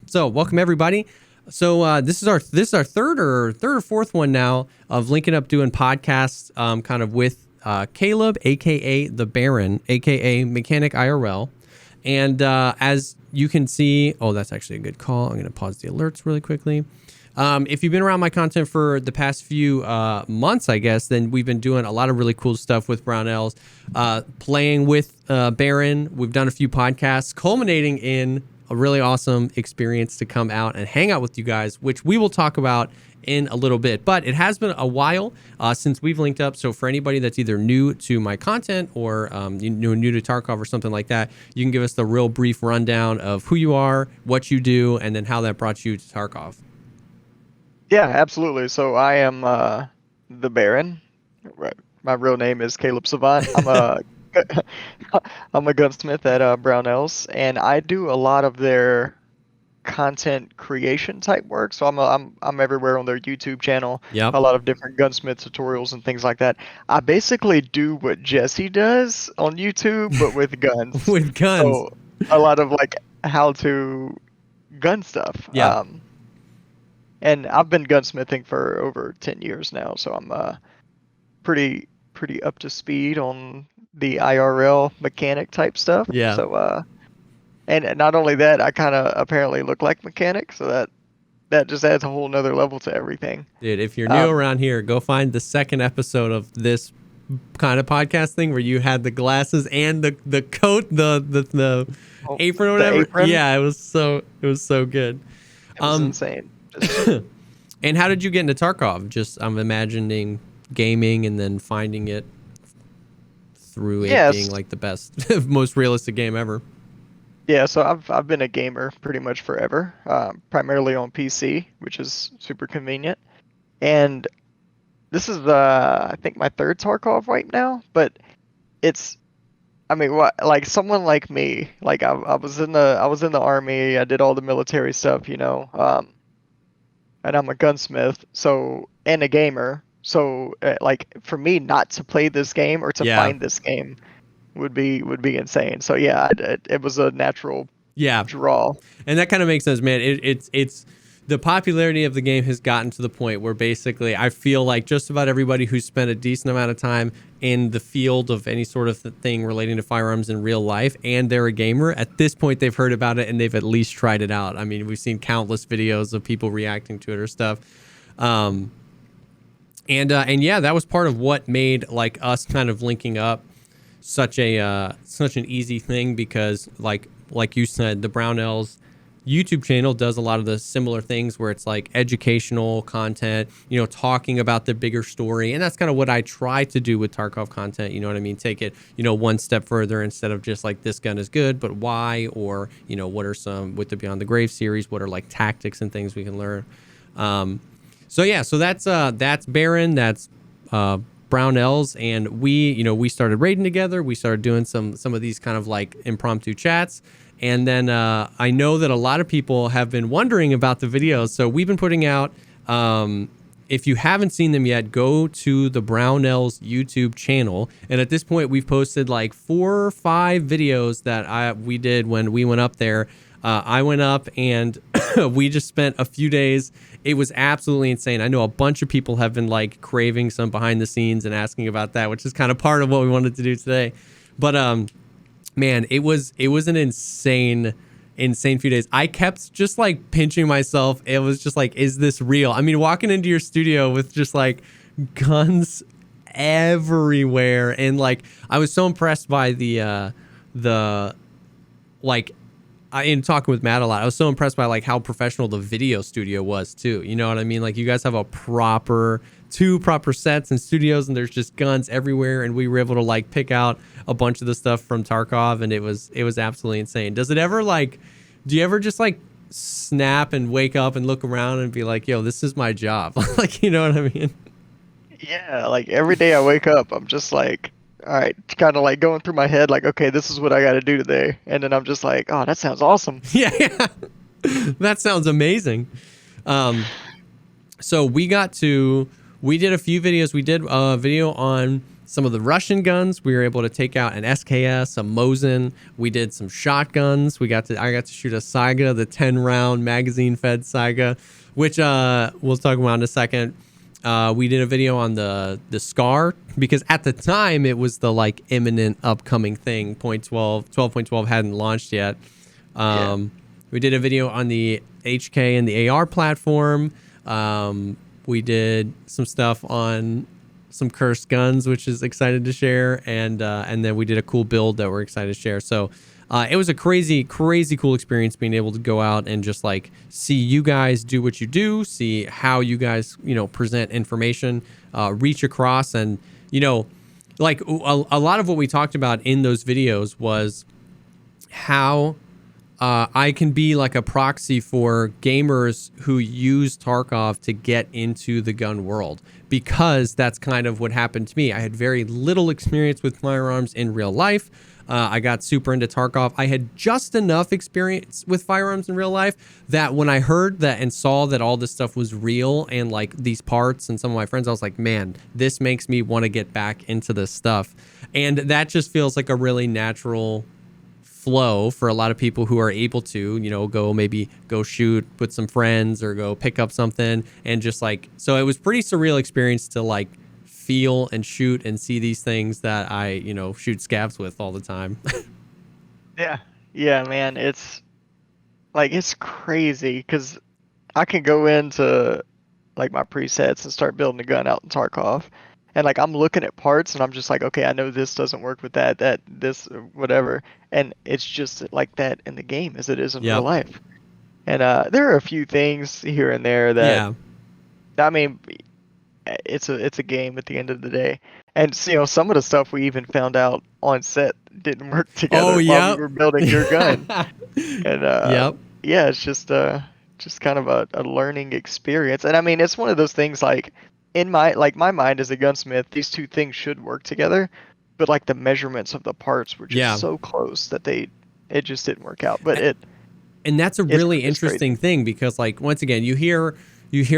So welcome everybody. So this is our third or fourth one now of linking up doing podcasts, kind of with Caleb, aka the Baron, aka Mechanic IRL, and as you can see, oh, that's actually a good call. I'm going to pause the alerts really quickly. If you've been around my content for the past few months, I guess, then we've been doing a lot of really cool stuff with Brownells, playing with Baron. We've done a few podcasts, culminating in a really awesome experience to come out and hang out with you guys, which we will talk about in a little bit. But it has been a while since we've linked up. So for anybody that's either new to my content or new to Tarkov or something like that, you can give us the real brief rundown of who you are, what you do, and then how that brought you to Tarkov. Yeah, absolutely. So I am the Baron. Right. My real name is Caleb Savant. I'm a gunsmith at Brownells, and I do a lot of their content creation type work. So I'm everywhere on their YouTube channel. Yep. A lot of different gunsmith tutorials and things like that. I basically do what Jesse does on YouTube, but with guns. With guns. So a lot of like how to gun stuff. Yeah. And I've been gunsmithing for over 10 years now, so I'm pretty up to speed on the IRL mechanic type stuff. Yeah. So and not only that, I kind of apparently look like mechanic, so that just adds a whole nother level to everything. Dude, if you're new around here, go find the second episode of this kind of podcast thing where you had the glasses and the coat, the apron or whatever. Apron? Yeah, it was so good. It was insane. And how did you get into Tarkov? Just I'm imagining gaming and then finding it through it being like the best, most realistic game ever. Yeah, so I've been a gamer pretty much forever, primarily on PC, which is super convenient. And this is I think my third Tarkov right now, but like someone like me, like I was in the army, I did all the military stuff, and I'm a gunsmith, and a gamer. So like for me not to play this game or to find this game would be insane. So yeah, it was a natural draw. And that kind of makes sense, man. It's the popularity of the game has gotten to the point where basically I feel like just about everybody who's spent a decent amount of time in the field of any sort of thing relating to firearms in real life and they're a gamer, at this point they've heard about it and they've at least tried it out. I mean, we've seen countless videos of people reacting to it or stuff. And yeah, that was part of what made like us kind of linking up such an easy thing, because like you said, the Brownells YouTube channel does a lot of the similar things where it's like educational content, talking about the bigger story. And that's kind of what I try to do with Tarkov content. You know what I mean? Take it, one step further instead of just like this gun is good, but why? Or, what are some with the Beyond the Grave series? What are like tactics and things we can learn? So that's Baron, that's Brownells, and we started raiding together. We started doing some of these kind of like impromptu chats. And then I know that a lot of people have been wondering about the videos. So we've been putting out, if you haven't seen them yet, go to the Brownells YouTube channel. And at this point, we've posted like 4 or 5 videos that we did when we went up there. I went up and we just spent a few days. It was absolutely insane. I know a bunch of people have been like craving some behind the scenes and asking about that, which is kind of part of what we wanted to do today. But man, it was an insane few days. I kept just like pinching myself. It was just like, is this real? I mean, walking into your studio with just like guns everywhere, and like I was so impressed by the like. In talking with Matt a lot, I was so impressed by like how professional the video studio was too. You know what I mean? Like you guys have two proper sets and studios, and there's just guns everywhere. And we were able to like pick out a bunch of the stuff from Tarkov, and it was absolutely insane. Does it ever do you ever just like snap and wake up and look around and be like, yo, this is my job? Like, you know what I mean? Yeah, like every day I wake up, I'm just like, all right, kind of like going through my head, like, okay, this is what I got to do today. And then I'm just like, oh, that sounds awesome. Yeah. That sounds amazing. So we did a few videos. We did a video on some of the Russian guns. We were able to take out an SKS, a Mosin. We did some shotguns. I got to shoot a Saiga, the 10-round magazine-fed Saiga, which we'll talk about in a second. We did a video on the SCAR, because at the time it was the like imminent upcoming thing. 12.12 hadn't launched yet. We did a video on the HK and the AR platform. We did some stuff on some cursed guns, which is excited to share, and then we did a cool build that we're excited to share. So it was a crazy cool experience being able to go out and just like see you guys do what you do, see how you guys, you know, present information, reach across. And, you know, like a lot of what we talked about in those videos was how I can be like a proxy for gamers who use Tarkov to get into the gun world, because that's kind of what happened to me. I had very little experience with firearms in real life. I got super into Tarkov. I had just enough experience with firearms in real life that when I heard that and saw that all this stuff was real and like these parts and some of my friends, I was like, man, this makes me want to get back into this stuff. And that just feels like a really natural flow for a lot of people who are able to, you know, go shoot with some friends or go pick up something. And just like, so it was pretty surreal experience to like feel and shoot and see these things that I, you know, shoot scavs with all the time. Yeah, man, it's like, it's crazy because I can go into like my presets and start building a gun out in Tarkov, and like I'm looking at parts and I'm just like, okay, I know this doesn't work with this whatever, and it's just like that in the game as it is in real life. And there are a few things here and there that I mean, it's a game at the end of the day. And you know, some of the stuff we even found out on set didn't work together while we were building your gun. And yeah, it's just kind of a learning experience. And I mean, it's one of those things like in my mind as a gunsmith, these two things should work together, but like the measurements of the parts were just so close that it just didn't work out. But and that's a really interesting thing, because like once again, you hear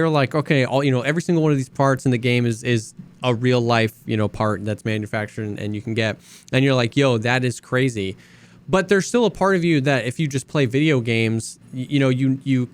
like, okay, all, you know, every single one of these parts in the game is a real life, you know, part that's manufactured and you can get, and you're like, yo, that is crazy. But there's still a part of you that if you just play video games, you know, you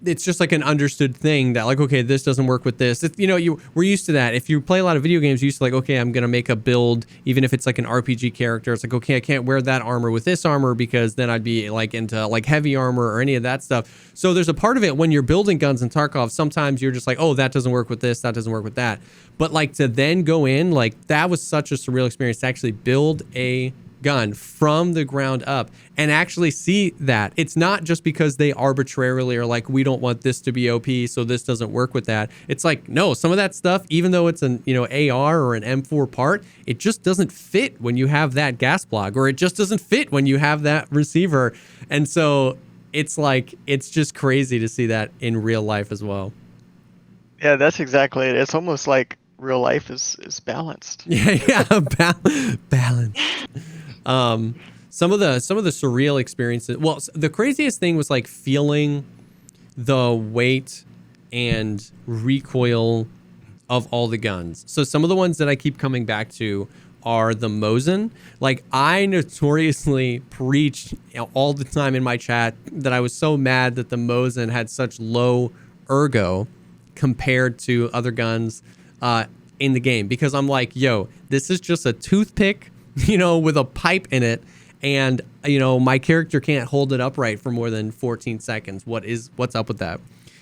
it's just like an understood thing that like, okay, this doesn't work with this. You know, we're used to that. If you play a lot of video games, you're used to like, okay, I'm going to make a build, even if it's like an RPG character. It's like, okay, I can't wear that armor with this armor because then I'd be like into like heavy armor or any of that stuff. So there's a part of it when you're building guns in Tarkov, sometimes you're just like, oh, that doesn't work with this, that doesn't work with that. But like to then go in, like that was such a surreal experience to actually build a gun from the ground up and actually see that it's not just because they arbitrarily are like, we don't want this to be OP, so this doesn't work with that. It's like, no, some of that stuff, even though it's an, you know, AR or an M4 part, it just doesn't fit when you have that gas block, or it just doesn't fit when you have that receiver. And so it's like, it's just crazy to see that in real life as well. Yeah, that's exactly it. It's almost like real life is balanced. Balanced. Some of the surreal experiences. Well, the craziest thing was like feeling the weight and recoil of all the guns. So some of the ones that I keep coming back to are the Mosin. Like I notoriously preached all the time in my chat that I was so mad that the Mosin had such low ergo compared to other guns in the game, because I'm like, yo, this is just a toothpick, you know, with a pipe in it, and you know, my character can't hold it upright for more than 14 seconds. What's up with that?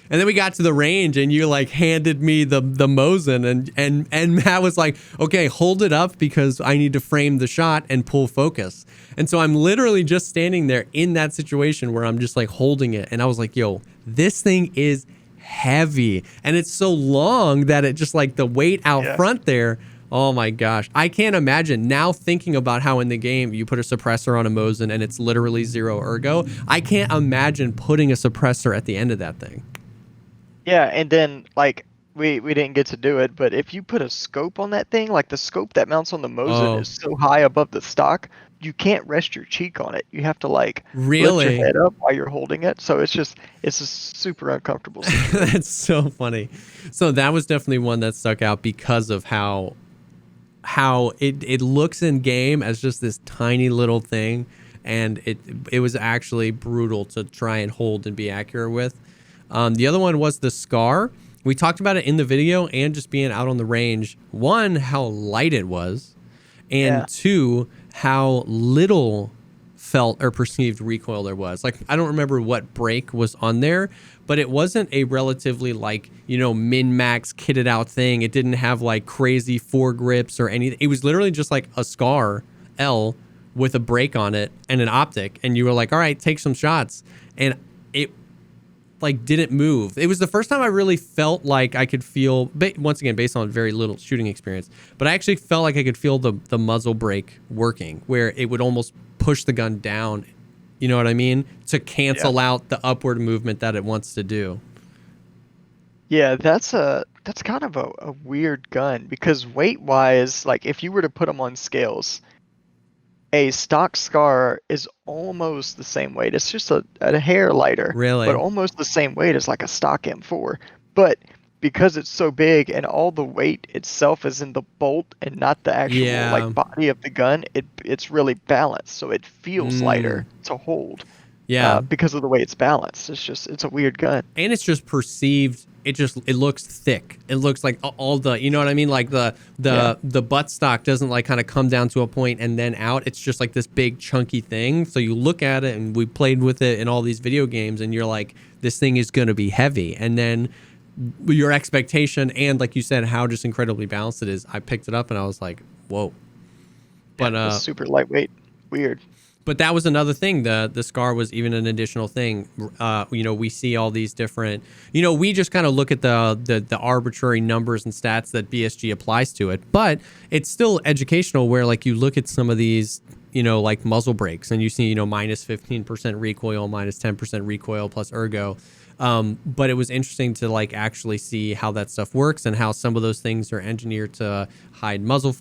And then we got to the range and you like handed me the Mosin, and Matt was like, okay, hold it up because I need to frame the shot and pull focus. And so I'm literally just standing there in that situation where I'm just like holding it, and I was like, yo, this thing is heavy, and it's so long that it just like the weight out front there. Oh my gosh, I can't imagine now thinking about how in the game you put a suppressor on a Mosin and it's literally zero ergo. I can't imagine putting a suppressor at the end of that thing. Yeah, and then like we didn't get to do it, but if you put a scope on that thing, like the scope that mounts on the Mosin is so high above the stock, you can't rest your cheek on it. You have to like lift your head up while you're holding it. So it's a super uncomfortable situation. That's so funny. So that was definitely one that stuck out because of how how it looks in game as just this tiny little thing, and it was actually brutal to try and hold and be accurate with. The other one was the Scar. We talked about it in the video and just being out on the range. One, how light it was, and two, how little felt or perceived recoil there was. Like, I don't remember what break was on there, but it wasn't a relatively like, min-max kitted out thing. It didn't have like crazy foregrips or anything. It was literally just like a Scar L with a break on it and an optic, and you were like, all right, take some shots. And it like didn't move. It was the first time I really felt like I could feel, once again, based on very little shooting experience, but I actually felt like I could feel the muzzle brake working, where it would almost push the gun down, you know what I mean, to cancel out the upward movement that it wants to do. Yeah, that's kind of a weird gun, because weight wise, like if you were to put them on scales, a stock Scar is almost the same weight. It's just a hair lighter, Really? but almost the same weight as like a stock M4. But because it's so big and all the weight itself is in the bolt and not the actual like body of the gun, it's really balanced, so it feels lighter to hold. Yeah, because of the way it's balanced. It's a weird gun. And it's just perceived. It looks thick. It looks like all the, you know what I mean? Like the buttstock doesn't like kind of come down to a point and then out. It's just like this big chunky thing. So you look at it, and we played with it in all these video games, and you're like, this thing is going to be heavy. And then your expectation, and like you said, how just incredibly balanced it is. I picked it up and I was like, whoa. But it's super lightweight. Weird. But that was another thing. The Scar was even an additional thing. We see all these different, we just kind of look at the arbitrary numbers and stats that BSG applies to it. But it's still educational, where like you look at some of these, like muzzle brakes, and you see, minus 15% recoil, minus 10% recoil plus ergo. But it was interesting to like actually see how that stuff works, and how some of those things are engineered to hide muzzle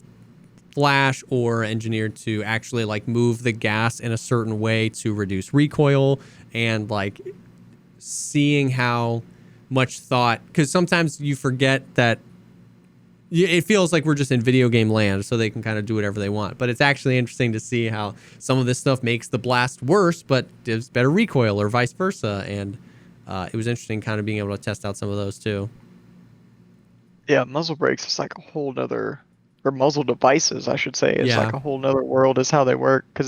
flash, or engineered to actually like move the gas in a certain way to reduce recoil, and like seeing how much thought, because sometimes you forget that it feels like we're just in video game land, so they can kind of do whatever they want. But it's actually interesting to see how some of this stuff makes the blast worse, but gives better recoil, or vice versa. And it was interesting kind of being able to test out some of those too. Yeah, muzzle brakes is like a whole nother, or muzzle devices, I should say, it's like a whole nother world is how they work, because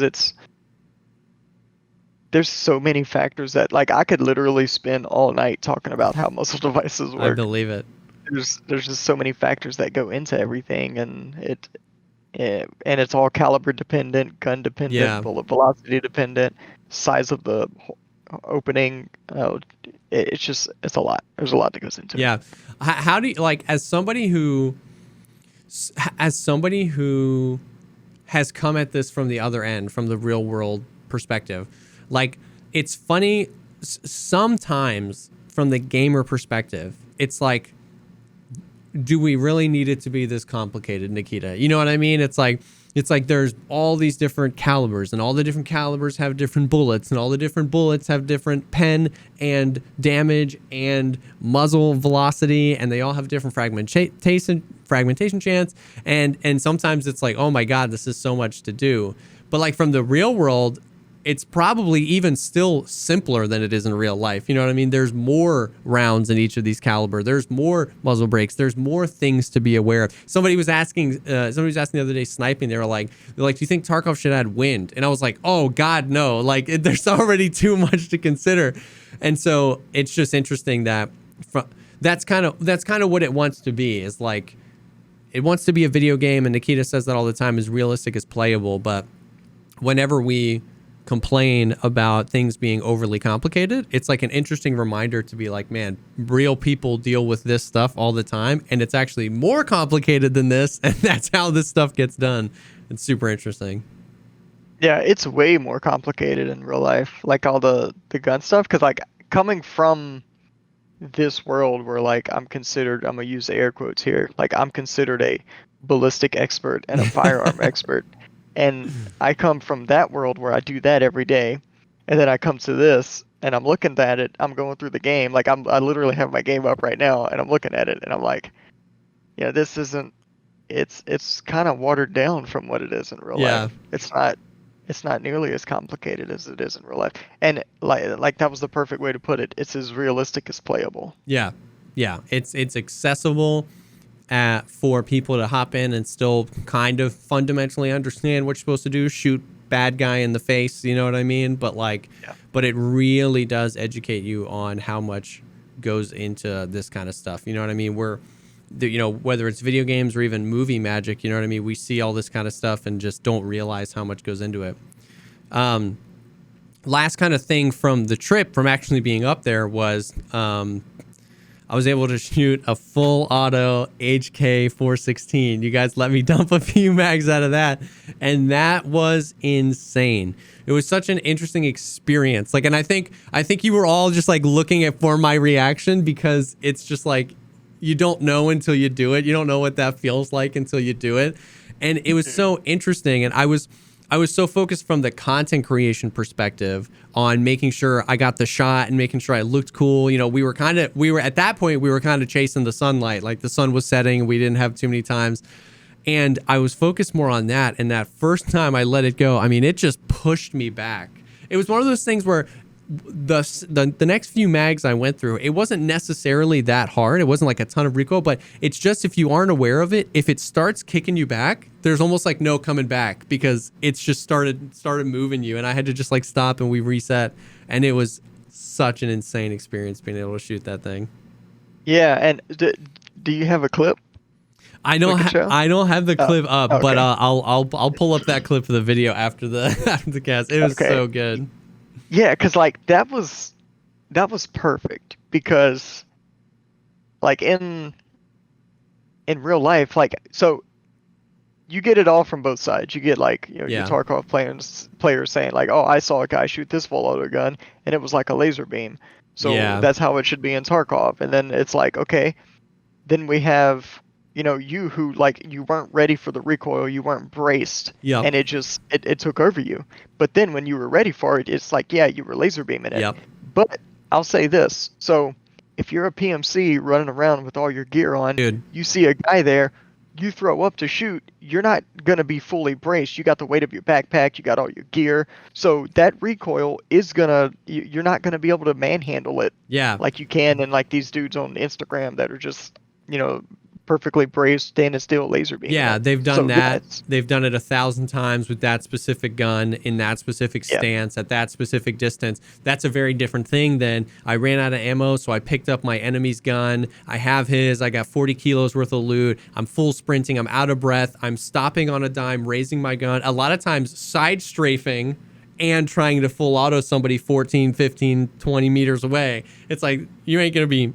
there's so many factors that, like, I could literally spend all night talking about how muzzle devices work. I believe it. There's just so many factors that go into everything, and it's all caliber dependent, gun dependent, bullet velocity dependent, size of the opening. It's a lot. There's a lot that goes into it. Yeah. How do you, like, as somebody who has come at this from the other end, from the real world perspective, like, it's funny sometimes from the gamer perspective, it's like, do we really need it to be this complicated, Nikita? You know what I mean? It's like there's all these different calibers, and all the different calibers have different bullets, and all the different bullets have different pen and damage and muzzle velocity, and they all have different fragmentation chance. And sometimes it's like, oh my God, this is so much to do. But like from the real world, it's probably even still simpler than it is in real life. You know what I mean? There's more rounds in each of these caliber. There's more muzzle brakes. There's more things to be aware of. Somebody was asking the other day, sniping. They're like, do you think Tarkov should add wind? And I was like, oh God, no. Like, there's already too much to consider. And so it's just interesting that that's kind of what it wants to be. Is like, it wants to be a video game, and Nikita says that all the time, is realistic as playable. But whenever we complain about things being overly complicated, it's like an interesting reminder to be like, man, real people deal with this stuff all the time, and it's actually more complicated than this, and that's how this stuff gets done. It's super interesting. Yeah, it's way more complicated in real life, like all the gun stuff, because like coming from this world where like I'm gonna use air quotes here, like I'm considered a ballistic expert and a firearm expert. And I come from that world where I do that every day, and then I come to this, and I'm looking at it. I'm going through the game, like I literally have my game up right now, and I'm looking at it, and I'm like, this isn't it's kind of watered down from what it is in real life. It's not nearly as complicated as it is in real life. And like that was the perfect way to put it. It's as realistic as playable. Yeah. It's accessible for people to hop in and still kind of fundamentally understand what you're supposed to do, shoot bad guy in the face, you know what I mean? But but it really does educate you on how much goes into this kind of stuff. You know what I mean? Whether it's video games or even movie magic, you know what I mean? We see all this kind of stuff and just don't realize how much goes into it. Last kind of thing from the trip, from actually being up there, was I was able to shoot a full auto HK 416. You guys let me dump a few mags out of that, and that was insane. It was such an interesting experience. And I think you were all just looking for my reaction, because it's just you don't know until you do it. You don't know what that feels like until you do it. And it was so interesting. And I was so focused from the content creation perspective on making sure I got the shot and making sure I looked cool. We were at that point, we were kind of chasing the sunlight. The sun was setting and we didn't have too many times. And I was focused more on that. And that first time I let it go, I mean, it just pushed me back. It was one of those things where the next few mags I went through, it wasn't necessarily that hard. It wasn't a ton of recoil, but it's just, if you aren't aware of it, if it starts kicking you back, there's almost no coming back, because it's just started moving you. And I had to just stop, and we reset. And it was such an insane experience being able to shoot that thing. Yeah. And do you have a clip? I don't have the clip up, okay. But I'll pull up that clip of the video after the cast. It was so good. Yeah, because that was perfect, because in real life, so you get it all from both sides. You get your Tarkov players saying oh, I saw a guy shoot this full auto gun and it was like a laser beam, so that's how it should be in Tarkov. And then it's okay, then we have you who you weren't ready for the recoil, you weren't braced, and it just it took over you. But then when you were ready for it, it's you were laser beaming it. But I'll say this: so if you're a PMC running around with all your gear on, dude, you see a guy there, you throw up to shoot, you're not gonna be fully braced. You got the weight of your backpack, you got all your gear, so that recoil is you're not gonna be able to manhandle it. Like you can, and these dudes on Instagram that are just perfectly braced, standing still, laser beam. Yeah, they've done that. They've done it 1,000 times with that specific gun, in that specific stance, at that specific distance. That's a very different thing than I ran out of ammo, so I picked up my enemy's gun. I have his. I got 40 kilos worth of loot. I'm full sprinting. I'm out of breath. I'm stopping on a dime, raising my gun. A lot of times side strafing and trying to full auto somebody 14, 15, 20 meters away. It's you ain't going to be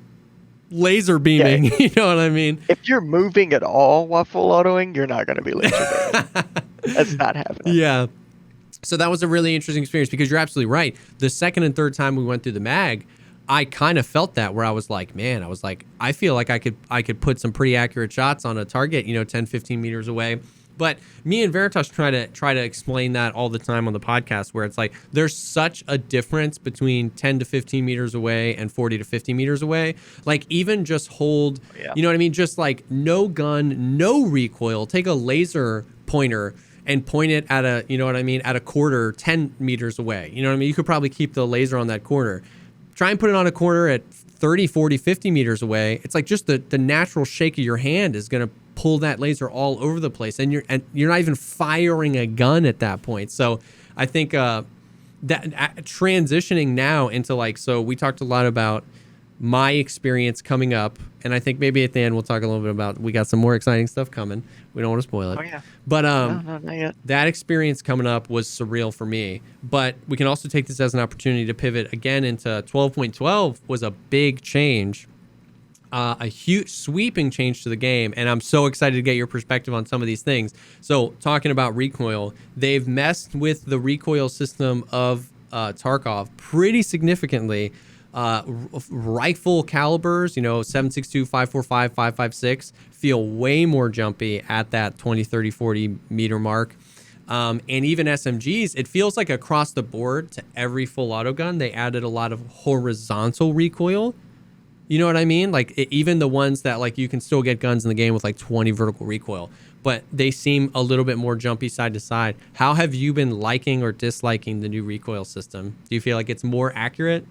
laser beaming. You know what I mean? If you're moving at all while full autoing, you're not going to be laser beaming. That's not happening. Yeah. So that was a really interesting experience, because you're absolutely right. The second and third time we went through the mag, I kind of felt that, where I was I feel like I could put some pretty accurate shots on a target, 10, 15 meters away. But me and Veritas try to explain that all the time on the podcast, where it's there's such a difference between 10 to 15 meters away and 40 to 50 meters away. Even just hold, you know what I mean? Just no gun, no recoil. Take a laser pointer and point it at a, you know what I mean, at a quarter 10 meters away. You know what I mean? You could probably keep the laser on that quarter. Try and put it on a quarter at 30, 40, 50 meters away. It's just the natural shake of your hand is going to pull that laser all over the place, and you're not even firing a gun at that point. So I think that transitioning now into so we talked a lot about my experience coming up, and I think maybe at the end we'll talk a little bit about, we got some more exciting stuff coming. We don't want to spoil it. Oh yeah. But no, not yet. That experience coming up was surreal for me. But we can also take this as an opportunity to pivot again into 12.12 was a big change. A huge sweeping change to the game, and I'm so excited to get your perspective on some of these things. So talking about recoil, they've messed with the recoil system of Tarkov pretty significantly. Rifle calibers, 7.62, 5.45, 5.56 feel way more jumpy at that 20, 30, 40 meter mark. And even SMGs, it feels like across the board to every full auto gun, they added a lot of horizontal recoil. You know what I mean? Like even the ones that like you can still get guns in the game with like 20 vertical recoil, but they seem a little bit more jumpy side to side. How have you been liking or disliking the new recoil system? Do you feel like it's more accurate?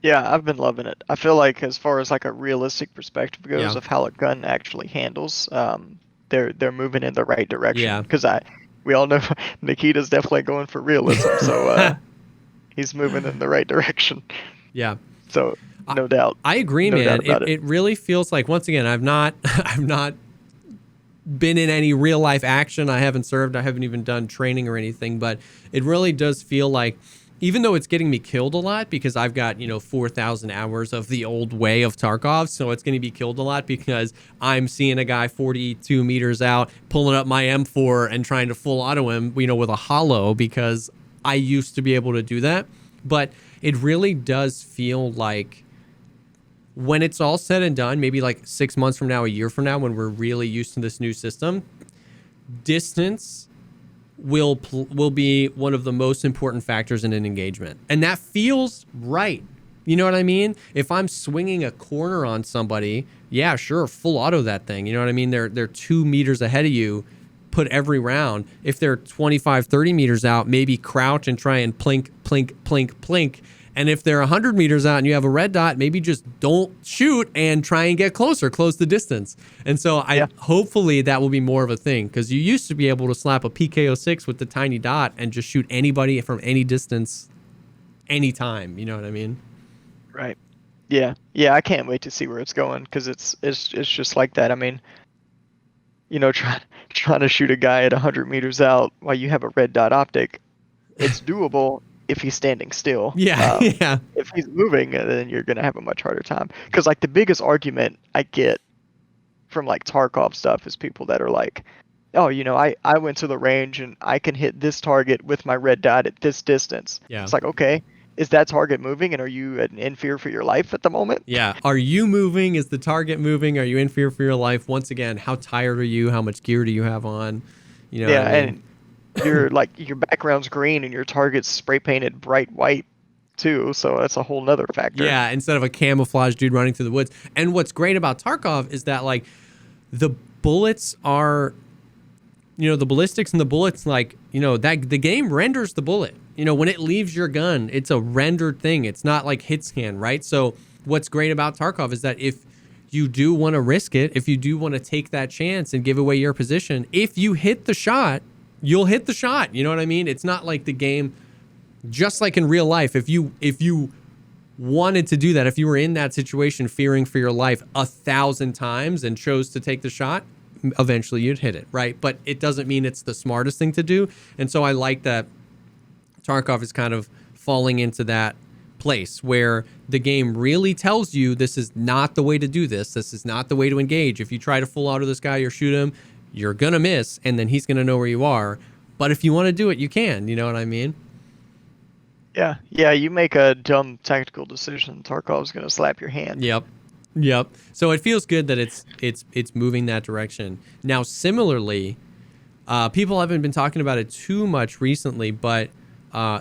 Yeah, I've been loving it. I feel like as far as like a realistic perspective goes Yeah. of how a gun actually handles, they're moving in the right direction. Yeah. Because we all know Nikita's definitely going for realism, so he's moving in the right direction. Yeah. So no doubt. I agree, No man. doubt about it. It really feels like, once again, I've not been in any real life action. I haven't served. I haven't even done training or anything, but it really does feel like, even though it's getting me killed a lot because I've got, 4,000 hours of the old way of Tarkov, so it's going to be killed a lot because I'm seeing a guy 42 meters out, pulling up my M4 and trying to full auto him, with a hollow, because I used to be able to do that. But it really does feel like, when it's all said and done, maybe like 6 months from now, a year from now, when we're really used to this new system, distance will be one of the most important factors in an engagement. And that feels right. You know what I mean? If I'm swinging a corner on somebody, yeah, sure, full auto that thing. You know what I mean? They're 2 meters ahead of you, put every round. If they're 25, 30 meters out, maybe crouch and try and plink, plink, plink, plink. And if they're 100 meters out and you have a red dot, maybe just don't shoot and try and get closer, close the distance. And so hopefully that will be more of a thing, because you used to be able to slap a PK06 with the tiny dot and just shoot anybody from any distance, anytime. You know what I mean? Right. Yeah. Yeah. I can't wait to see where it's going, because it's just like that. I mean, trying to shoot a guy at 100 meters out while you have a red dot optic, it's doable if he's standing still. Yeah. Yeah. If he's moving, then you're going to have a much harder time. Because like the biggest argument I get from like Tarkov stuff is people that are like, oh, I went to the range and I can hit this target with my red dot at this distance. Yeah. It's like, okay, is that target moving, and are you in fear for your life at the moment? Yeah. Are you moving? Is the target moving? Are you in fear for your life? Once again, how tired are you? How much gear do you have on? You know what I mean? And your background's green and your target's spray painted bright white too, so that's a whole nother factor. Yeah, instead of a camouflage dude running through the woods. And what's great about Tarkov is that like the bullets are, the ballistics and the bullets, like, that the game renders the bullet. When it leaves your gun, it's a rendered thing. It's not like hit scan, right? So what's great about Tarkov is that if you do want to risk it, if you do want to take that chance and give away your position, if you hit the shot, you'll hit the shot. You know what I mean? It's not like the game, just like in real life, if you wanted to do that, if you were in that situation fearing for your life 1,000 times and chose to take the shot, eventually you'd hit it, right? But it doesn't mean it's the smartest thing to do. And so I like that Tarkov is kind of falling into that place where the game really tells you this is not the way to do this. This is not the way to engage. If you try to full auto this guy or shoot him, you're going to miss, and then he's going to know where you are. But if you want to do it, you can. You know what I mean? Yeah. Yeah, you make a dumb tactical decision, Tarkov's going to slap your hand. Yep. So it feels good that it's moving that direction. Now, similarly, people haven't been talking about it too much recently, but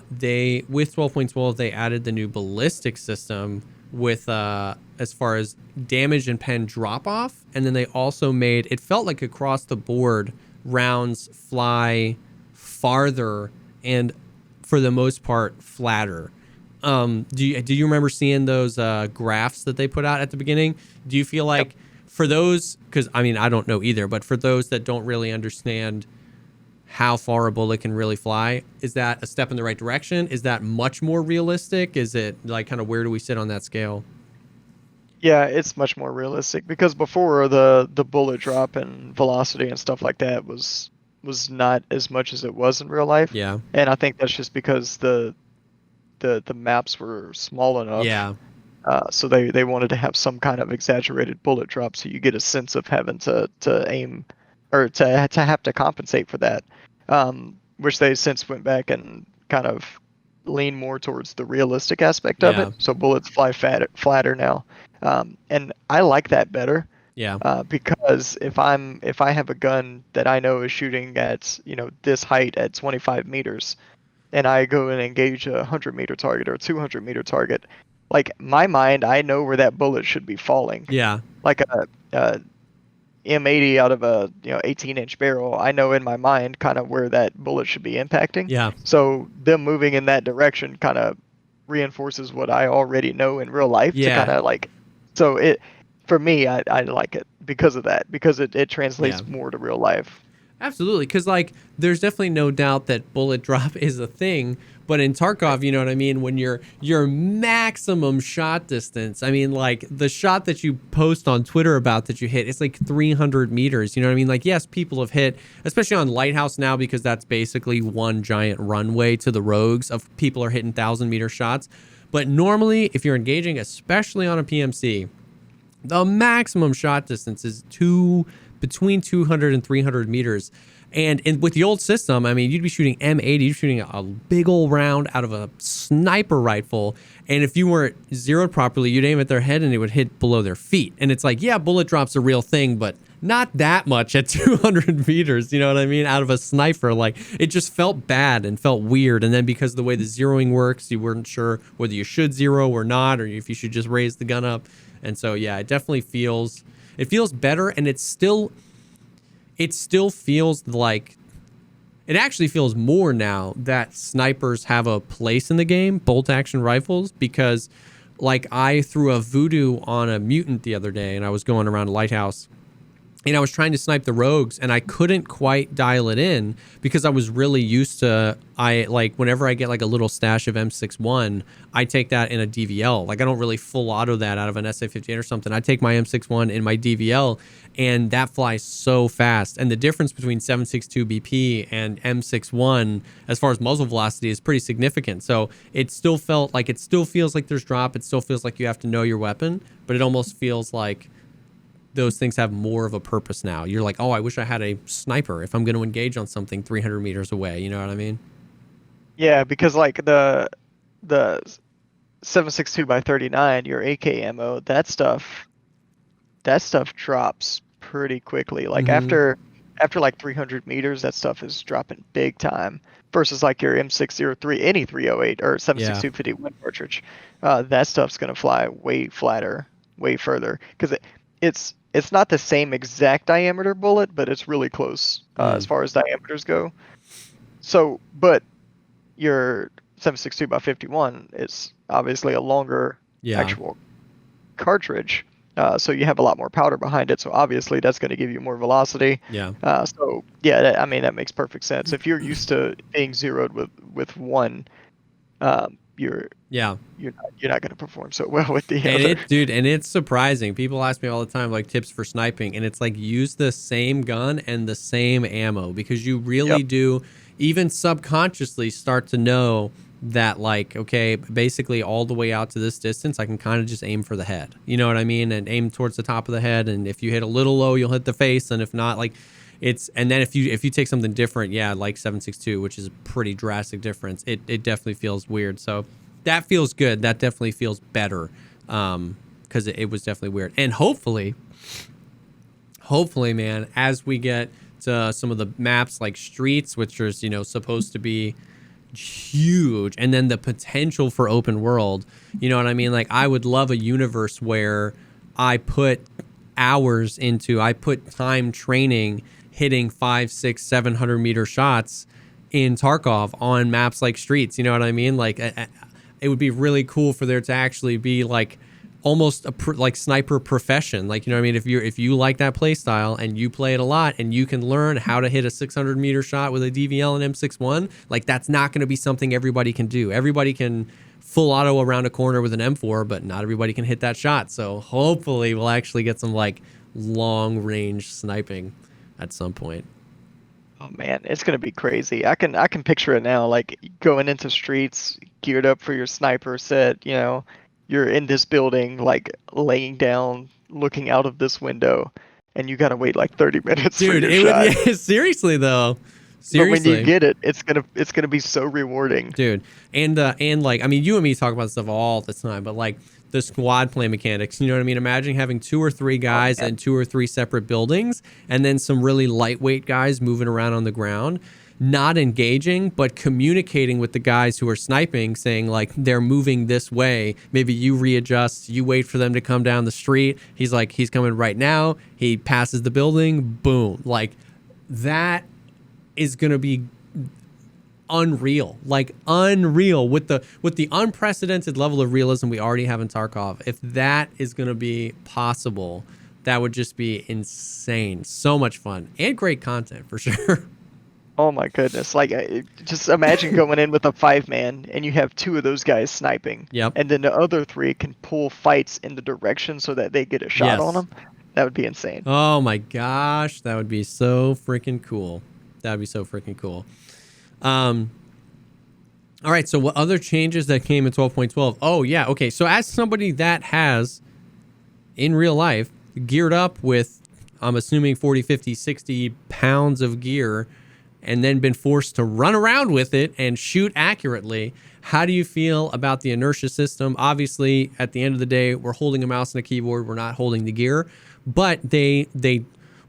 they, with 12.12, they added the new ballistic system with as far as damage and pen drop off, and then they also made it felt like across the board rounds fly farther and for the most part flatter. Do you remember seeing those graphs that they put out at the beginning? Do you feel like for those, because I mean I don't know either, but for those that don't really understand how far a bullet can really fly, is that a step in the right direction? Is that much more realistic? Is it like kind of where do we sit on that scale? Yeah, it's much more realistic, because before the bullet drop and velocity and stuff like that was not as much as it was in real life. Yeah. And I think that's just because the maps were small enough. Yeah. So they wanted to have some kind of exaggerated bullet drop, so you get a sense of having to aim or to have to compensate for that. Which they since went back and kind of lean more towards the realistic aspect of it. So bullets fly flatter now. And I like that better. Yeah. Because if I have a gun that I know is shooting at, this height at 25 meters, and I go and engage a 100-meter target or a 200-meter target, like my mind, I know where that bullet should be falling. Yeah. Like a M80 out of a 18-inch barrel, I know in my mind kind of where that bullet should be impacting. Yeah. So them moving in that direction kind of reinforces what I already know in real life to kind of like. So for me, I like it because of that, because it translates more to real life. Absolutely, because like there's definitely no doubt that bullet drop is a thing, but in Tarkov, you know what I mean, when your maximum shot distance, I mean, like the shot that you post on Twitter about that you hit, it's like 300 meters, you know what I mean? Like, yes, people have hit, especially on Lighthouse now, because that's basically one giant runway to the rogues of people are hitting 1,000-meter shots. But normally, if you're engaging, especially on a PMC, the maximum shot distance is between 200 and 300 meters. And with the old system, I mean, you'd be shooting M80, you're shooting a big old round out of a sniper rifle. And if you weren't zeroed properly, you'd aim at their head and it would hit below their feet. And it's like, yeah, bullet drop's a real thing, but not that much at 200 meters, you know what I mean? Out of a sniper, like it just felt bad and felt weird. And then because of the way the zeroing works, you weren't sure whether you should zero or not, or if you should just raise the gun up. And so, yeah, it definitely feels better, and it still feels like, it actually feels more now that snipers have a place in the game, bolt action rifles, because like I threw a voodoo on a mutant the other day, and I was going around a Lighthouse, and I was trying to snipe the rogues, and I couldn't quite dial it in because I was really used to, whenever I get like a little stash of M61, I take that in a DVL. Like I don't really full auto that out of an SA-58 or something. I take my M61 in my DVL, and that flies so fast. And the difference between 7.62 BP and M61 as far as muzzle velocity is pretty significant. So it still feels like there's drop. It still feels like you have to know your weapon, but it almost feels like those things have more of a purpose now. You're like, oh, I wish I had a sniper if I'm going to engage on something 300 meters away. You know what I mean? Yeah, because like the 7.62 by 39, your AK ammo, that stuff drops pretty quickly. Like after like 300 meters, that stuff is dropping big time. Versus like your M603, any 308 or 7.62 51 cartridge, that stuff's gonna fly way flatter, way further, because it's not the same exact diameter bullet, but it's really close as far as diameters go. So, but your 7.62 by 51 is obviously a longer actual cartridge, so you have a lot more powder behind it. So obviously that's going to give you more velocity. Yeah. So yeah, I mean that makes perfect sense. If you're used to being zeroed with one, you're not going to perform so well with the other. And it's surprising. People ask me all the time like tips for sniping, and it's like use the same gun and the same ammo, because you really do even subconsciously start to know that, like, okay, basically all the way out to this distance I can kind of just aim for the head, you know what I mean, and aim towards the top of the head, and if you hit a little low you'll hit the face, and if not, like and then if you take something different, like 7.62, which is a pretty drastic difference, it definitely feels weird. So that feels good. That definitely feels better, because it was definitely weird. And hopefully, man, as we get to some of the maps like Streets, which is supposed to be huge, and then the potential for open world, you know what I mean? Like I would love a universe where I put time training, hitting 500, 600, 700 meter shots in Tarkov on maps like Streets. You know what I mean? Like it would be really cool for there to actually be like almost like sniper profession. Like, you know what I mean? If you like that play style and you play it a lot and you can learn how to hit a 600 meter shot with a DVL and M61, like that's not going to be something everybody can do. Everybody can full auto around a corner with an M4, but not everybody can hit that shot. So hopefully we'll actually get some like long range sniping at some point. Oh man, it's gonna be crazy. I can picture it now, like going into Streets, geared up for your sniper set. You're in this building, like laying down, looking out of this window, and you gotta wait like 30 minutes. Dude, for your shot. Seriously though. But when you get it, it's gonna be so rewarding, dude. And like, I mean, you and me talk about this stuff all the time, but like the squad play mechanics, you know what I mean? Imagine having 2 or 3 guys in 2 or 3 separate buildings, and then some really lightweight guys moving around on the ground. not engaging, but communicating with the guys who are sniping, saying like they're moving this way. Maybe you readjust, you wait for them to come down the street. He's like, he's coming right now. He passes the building, boom. Like that is going to be unreal, like unreal with the unprecedented level of realism we already have in Tarkov. If that is going to be possible, that would just be insane. So much fun and great content for sure. Oh my goodness. Like, just imagine going in with a 5-man and you have 2 of those guys sniping. Yep. And then the other 3 can pull fights in the direction so that they get a shot on them. That would be insane. Oh my gosh. That would be so freaking cool. That would be so freaking cool. All right. So what other changes that came in 12.12? Oh yeah. Okay. So as somebody that has in real life geared up with, I'm assuming 40, 50, 60 pounds of gear, and then been forced to run around with it and shoot accurately, how do you feel about the inertia system? Obviously, at the end of the day, we're holding a mouse and a keyboard. We're not holding the gear. But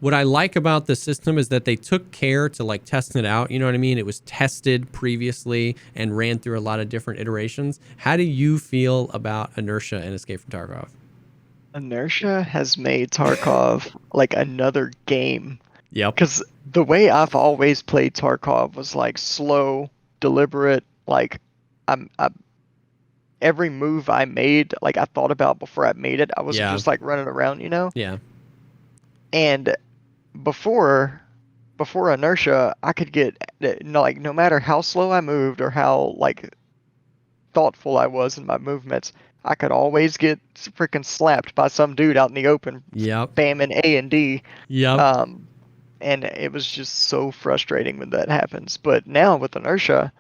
what I like about the system is that they took care to like test it out. You know what I mean? It was tested previously and ran through a lot of different iterations. How do you feel about inertia in Escape from Tarkov? Inertia has made Tarkov like another game. Yep. Because the way I've always played Tarkov was like slow, deliberate. Like every move I made, like I thought about before I made it. I wasn't just like running around, you know? Yeah. And before inertia, I could get like no matter how slow I moved or how like thoughtful I was in my movements, I could always get freaking slapped by some dude out in the open. Yep. Spamming A and D. Yep. And it was just so frustrating when that happens. But now with inertia,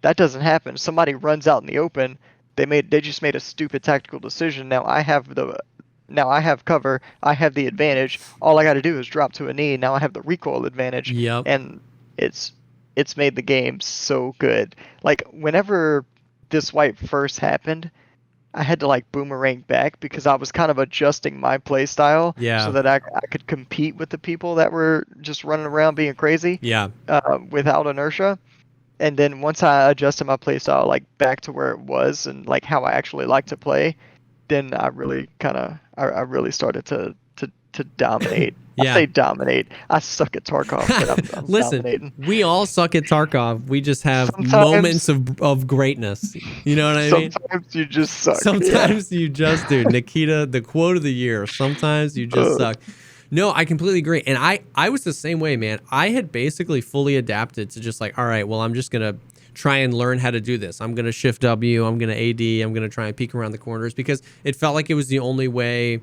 that doesn't happen. Somebody runs out in the open. They just made a stupid tactical decision. Now I have cover. I have the advantage. All I got to do is drop to a knee. Now I have the recoil advantage. Yep. And it's made the game so good. Like whenever this wipe first happened, I had to like boomerang back because I was kind of adjusting my play style so that I could compete with the people that were just running around being crazy. Yeah. Without inertia. And then once I adjusted my play style like back to where it was and like how I actually like to play, then I really I really started to dominate. Yeah. I say dominate. I suck at Tarkov, but I'm Listen, dominating. We all suck at Tarkov. We just have moments of greatness. You know what I mean? Sometimes you just suck. Sometimes you just do. Nikita, the quote of the year. Sometimes you just suck. No, I completely agree. And I was the same way, man. I had basically fully adapted to just like, all right, well, I'm just going to try and learn how to do this. I'm going to shift W. I'm going to AD. I'm going to try and peek around the corners because it felt like it was the only way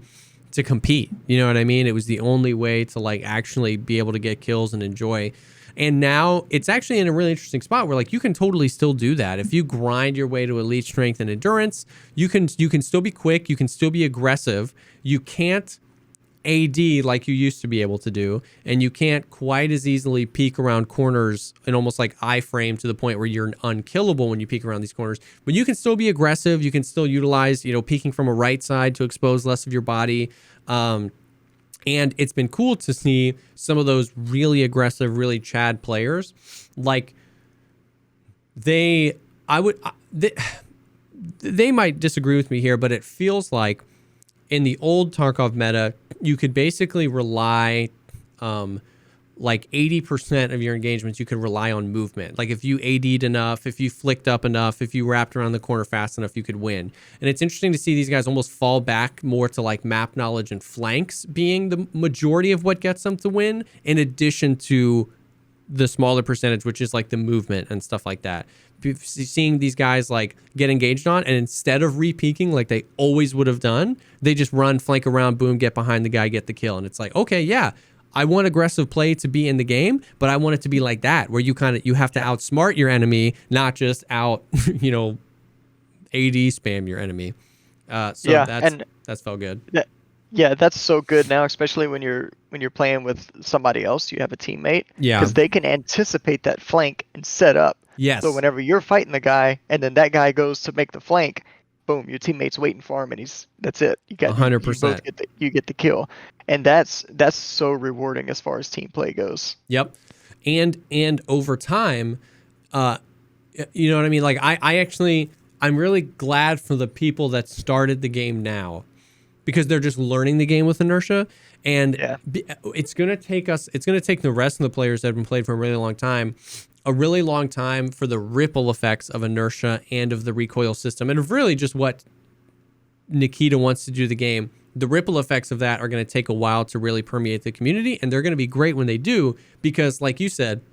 to compete. You know what I mean? It was the only way to like actually be able to get kills and enjoy. And now it's actually in a really interesting spot where like you can totally still do that. If you grind your way to elite strength and endurance, you can still be quick. You can still be aggressive. You can't AD like you used to be able to do, and you can't quite as easily peek around corners and almost like iframe to the point where you're unkillable when you peek around these corners. But you can still be aggressive. You can still utilize, peeking from a right side to expose less of your body. And it's been cool to see some of those really aggressive, really Chad players. Like they might disagree with me here, but it feels like in the old Tarkov meta, you could basically rely, like 80% of your engagements, you could rely on movement. Like if you AD'd enough, if you flicked up enough, if you wrapped around the corner fast enough, you could win. And it's interesting to see these guys almost fall back more to like map knowledge and flanks being the majority of what gets them to win, in addition to the smaller percentage, which is like the movement and stuff like that. Seeing these guys like get engaged on, and instead of re-peeking like they always would have done, they just run, flank around, boom, get behind the guy, get the kill. And it's like, okay, yeah, I want aggressive play to be in the game, but I want it to be like that, where you have to outsmart your enemy, not just out, AD spam your enemy. That's felt good. Yeah, that's so good now, especially when you're playing with somebody else. You have a teammate, because they can anticipate that flank and set up. Yes. So whenever you're fighting the guy, and then that guy goes to make the flank, boom, your teammate's waiting for him, and that's it. You got 100%. You get the kill, and that's so rewarding as far as team play goes. Yep. and over time, you know what I mean? Like I'm really glad for the people that started the game now, because they're just learning the game with inertia. And it's going to take the rest of the players that have been played for a really long time for the ripple effects of inertia and of the recoil system, and of really just what Nikita wants to do to the game. The ripple effects of that are going to take a while to really permeate the community, and they're going to be great when they do, because like you said,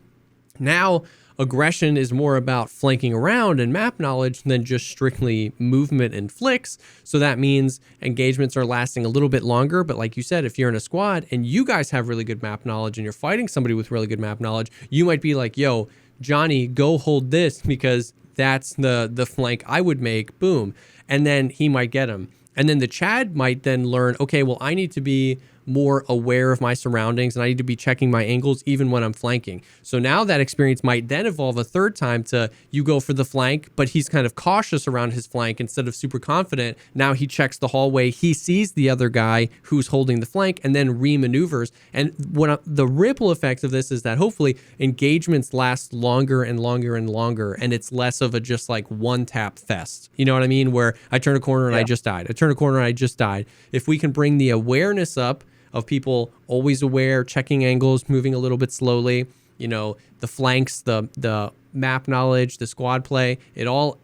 now aggression is more about flanking around and map knowledge than just strictly movement and flicks. So that means engagements are lasting a little bit longer. But like you said, if you're in a squad and you guys have really good map knowledge and you're fighting somebody with really good map knowledge, you might be like, yo, Johnny, go hold this because that's the flank I would make. Boom. And then he might get him. And then the Chad might then learn, okay, well, I need to be more aware of my surroundings and I need to be checking my angles even when I'm flanking. So now that experience might then evolve a third time to you go for the flank, but he's kind of cautious around his flank instead of super confident. Now he checks the hallway, he sees the other guy who's holding the flank and then re-maneuvers. And the ripple effect of this is that hopefully engagements last longer and longer and longer, and it's less of a just like one tap fest. You know what I mean? Where I turn a corner and I just died. I turn a corner and I just died. If we can bring the awareness up of people always aware, checking angles, moving a little bit slowly, you know, the flanks, the map knowledge, the squad play, it all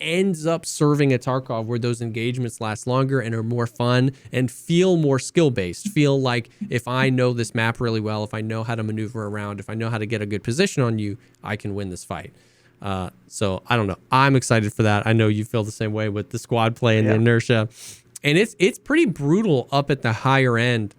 ends up serving a Tarkov where those engagements last longer and are more fun and feel more skill-based. Feel like if I know this map really well, if I know how to maneuver around, if I know how to get a good position on you, I can win this fight. So I don't know. I'm excited for that. I know you feel the same way with the squad play and the inertia. And it's pretty brutal up at the higher end.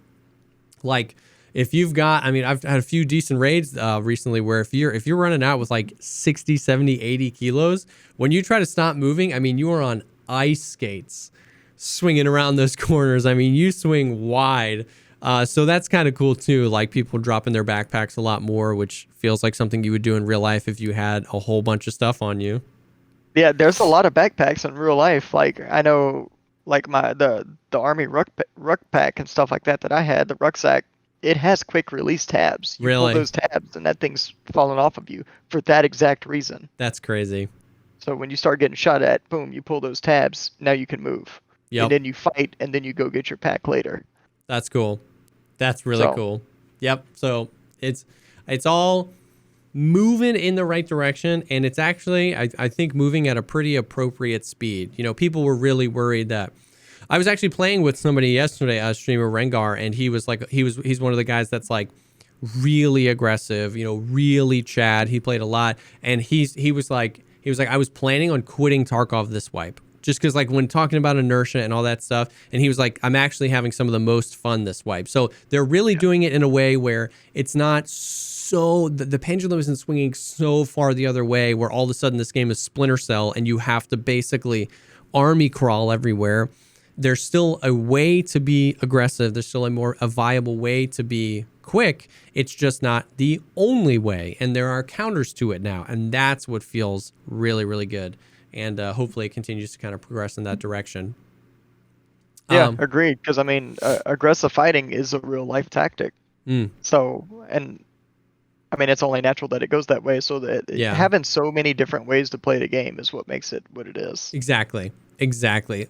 Like if you've got, I mean, I've had a few decent raids recently where if you're running out with like 60, 70, 80 kilos, when you try to stop moving, I mean, you are on ice skates swinging around those corners. I mean, you swing wide. So that's kind of cool too. Like people dropping their backpacks a lot more, which feels like something you would do in real life if you had a whole bunch of stuff on you. Yeah, there's a lot of backpacks in real life. Like I know, like the army ruckpack and stuff like that I had, the rucksack, it has quick release tabs. You pull those tabs and that thing's falling off of you for that exact reason. That's crazy. So when you start getting shot at, boom, you pull those tabs, now you can move. Yep. And then you fight and then you go get your pack later. That's cool. That's really cool. Yep. So it's all moving in the right direction, and it's actually I think moving at a pretty appropriate speed. You know, people were really worried that I was actually playing with somebody yesterday, streamer Rengar, and he was like he's one of the guys that's like really aggressive, you know, really Chad. He played a lot, and he was like I was planning on quitting Tarkov this wipe. Just because, like, when talking about inertia and all that stuff, and he was like, I'm actually having some of the most fun this wipe. So they're really doing it in a way where it's not so, the pendulum isn't swinging so far the other way where all of a sudden this game is Splinter Cell and you have to basically army crawl everywhere. There's still a way to be aggressive. There's still a viable way to be quick. It's just not the only way. And there are counters to it now. And that's what feels really, really good. And hopefully it continues to kind of progress in that direction. Yeah, agreed. Because, I mean, aggressive fighting is a real life tactic. So, and I mean, it's only natural that it goes that way. So that having so many different ways to play the game is what makes it what it is. Exactly.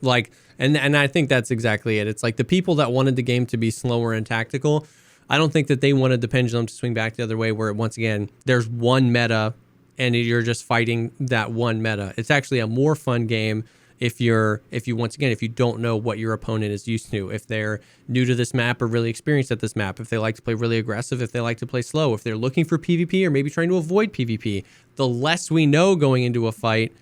Like, and I think that's exactly it. It's like the people that wanted the game to be slower and tactical, I don't think that they wanted the pendulum to swing back the other way where, once again, there's one meta and you're just fighting that one meta. It's actually a more fun game if you don't know what your opponent is used to, if they're new to this map or really experienced at this map, if they like to play really aggressive, if they like to play slow, if they're looking for PvP or maybe trying to avoid PvP. The less we know going into a fight,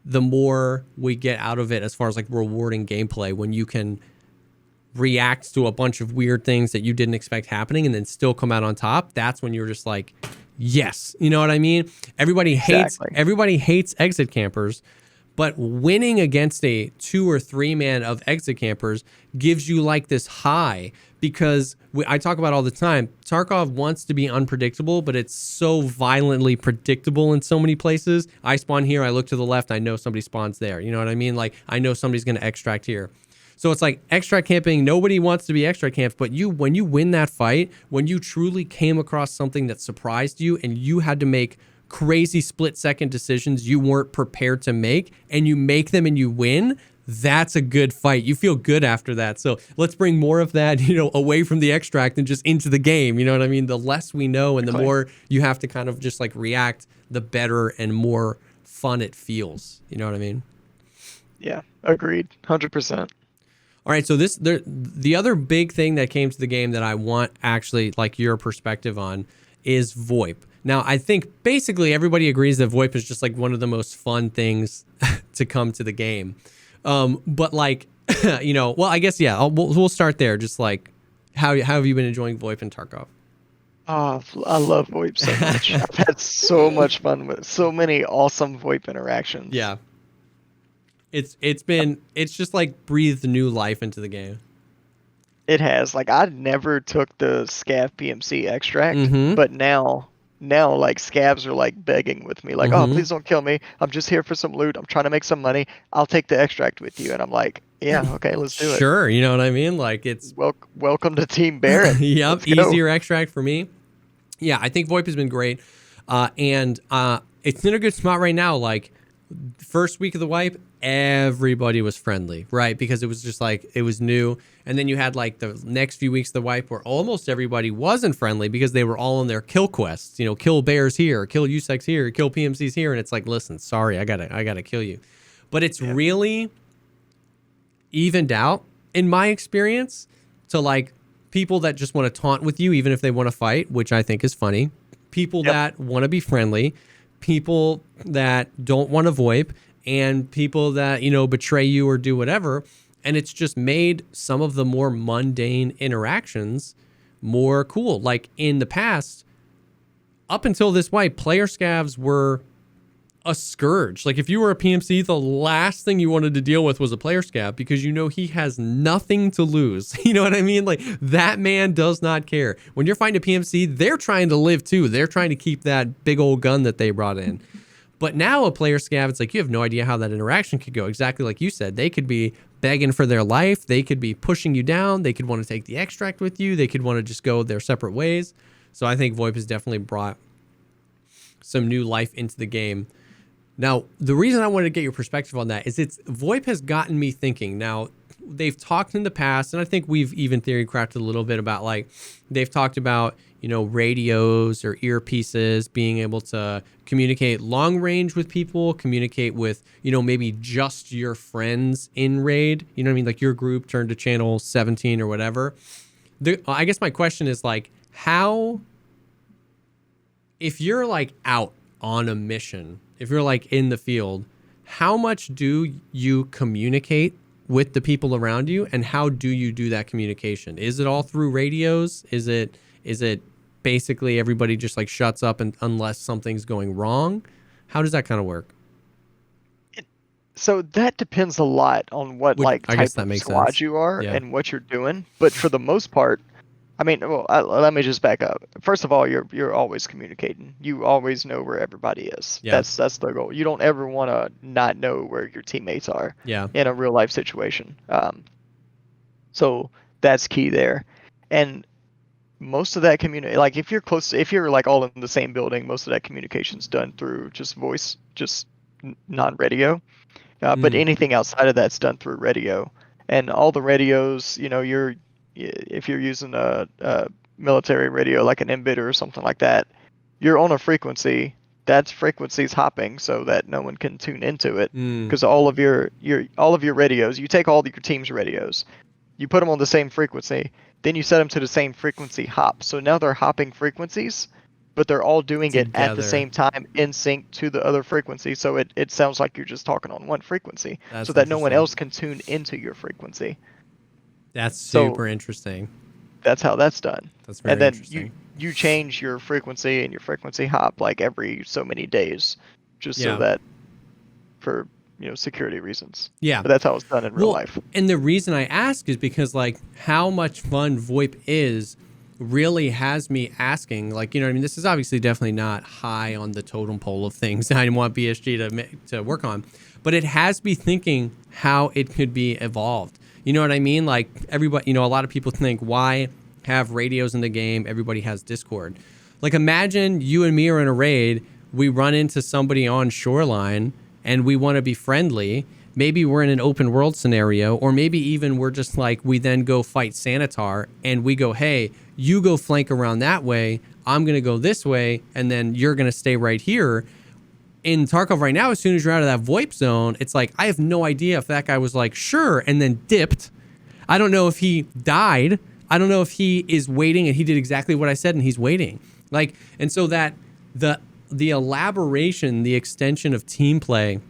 the more we get out of it as far as like rewarding gameplay, when you can react to a bunch of weird things that you didn't expect happening and then still come out on top. That's when you're just like, yes, you know what I mean? Everybody hates exit campers, but winning against a 2 or 3 man of exit campers gives you like this high, because I talk about all the time, Tarkov wants to be unpredictable, but it's so violently predictable in so many places. I spawn here, I look to the left, I know somebody spawns there. You know what I mean? Like, I know somebody's going to extract here. So it's like extract camping. Nobody wants to be extract camped, but when you win that fight, when you truly came across something that surprised you and you had to make crazy split-second decisions you weren't prepared to make, and you make them and you win, that's a good fight. You feel good after that. So let's bring more of that, away from the extract and just into the game. You know what I mean? The less we know and the more you have to kind of just like react, the better and more fun it feels. You know what I mean? Yeah, agreed. 100%. All right, so the other big thing that came to the game that I want actually like your perspective on is VoIP. Now, I think basically everybody agrees that VoIP is just like one of the most fun things to come to the game. But like, well, I guess, yeah, we'll start there. Just like, how have you been enjoying VoIP in Tarkov? Oh, I love VoIP so much. I've had so much fun with so many awesome VoIP interactions. Yeah. It's just like breathed new life into the game. It has. Like, I never took the Scav PMC extract, but now like scavs are like begging with me, like, oh, please don't kill me. I'm just here for some loot. I'm trying to make some money. I'll take the extract with you. And I'm like, yeah, okay, let's do it. Sure, you know what I mean? Like, it's welcome to Team Barrett. Yep, easier extract for me. Yeah, I think VoIP has been great. And it's in a good spot right now. Like, first week of the wipe, everybody was friendly, right? Because it was just like, it was new. And then you had like the next few weeks of the wipe where almost everybody wasn't friendly because they were all on their kill quests, kill bears here, kill USECs here, kill PMCs here. And it's like, listen, sorry, I gotta kill you. But it's really evened out in my experience to like people that just want to taunt with you, even if they want to fight, which I think is funny. People that want to be friendly, people that don't want to VoIP, and people that, betray you or do whatever. And it's just made some of the more mundane interactions more cool. Like in the past, up until this wipe, player scavs were a scourge. Like if you were a PMC, the last thing you wanted to deal with was a player scav because he has nothing to lose. You know what I mean? Like that man does not care. When you're fighting a PMC, they're trying to live too. They're trying to keep that big old gun that they brought in. But now a player scav, it's like you have no idea how that interaction could go. Exactly like you said. They could be begging for their life. They could be pushing you down. They could want to take the extract with you. They could want to just go their separate ways. So I think VoIP has definitely brought some new life into the game. Now, the reason I wanted to get your perspective on that is VoIP has gotten me thinking. Now, they've talked in the past, and I think we've even theory crafted a little bit about like they've talked about, radios or earpieces, being able to communicate long range with people, communicate with, maybe just your friends in raid, you know what I mean? Like your group turned to channel 17 or whatever. I guess my question is like, if you're like out on a mission, if you're like in the field, how much do you communicate with the people around you, and how do you do that communication? Is it all through radios? Is it basically everybody just like shuts up unless something's going wrong? How does that kind of work? So that depends a lot on what type of squad you are and what you're doing. But for the most part, I mean, let me just back up. First of all, you're always communicating. You always know where everybody is. Yeah. That's the goal. You don't ever want to not know where your teammates are in a real life situation. So that's key there. And most of that like if you're like all in the same building, most of that communication's done through just voice, just non-radio. But anything outside of that's done through radio. And all the radios, if you're using a military radio like an embedder or something like that, you're on a frequency. That frequency's hopping so that no one can tune into it. Because all of your radios, you take all your team's radios, you put them on the same frequency, then you set them to the same frequency hop. So now they're hopping frequencies, but they're all doing it at the same time in sync to the other frequency. So it sounds like you're just talking on one frequency, so that no one else can tune into your frequency. That's super interesting. That's how that's done. That's very interesting. And then you change your frequency and your frequency hop like every so many days, just so that for security reasons. Yeah. But that's how it's done in real life. And the reason I ask is because like how much fun VoIP is really has me asking, like, what I mean? This is obviously definitely not high on the totem pole of things I want BSG to work on, but it has me thinking how it could be evolved. You know what I mean? Like everybody, a lot of people think, why have radios in the game? Everybody has Discord. Like imagine you and me are in a raid, we run into somebody on Shoreline and we want to be friendly. Maybe we're in an open world scenario, or maybe even we're just like, we then go fight Sanitar and we go, hey, you go flank around that way, I'm going to go this way, and then you're going to stay right here. In Tarkov right now, as soon as you're out of that VoIP zone, it's like, I have no idea if that guy was like, sure, and then dipped. I don't know if he died. I don't know if he is waiting and he did exactly what I said and he's waiting. Like, and so that the elaboration, the extension of team play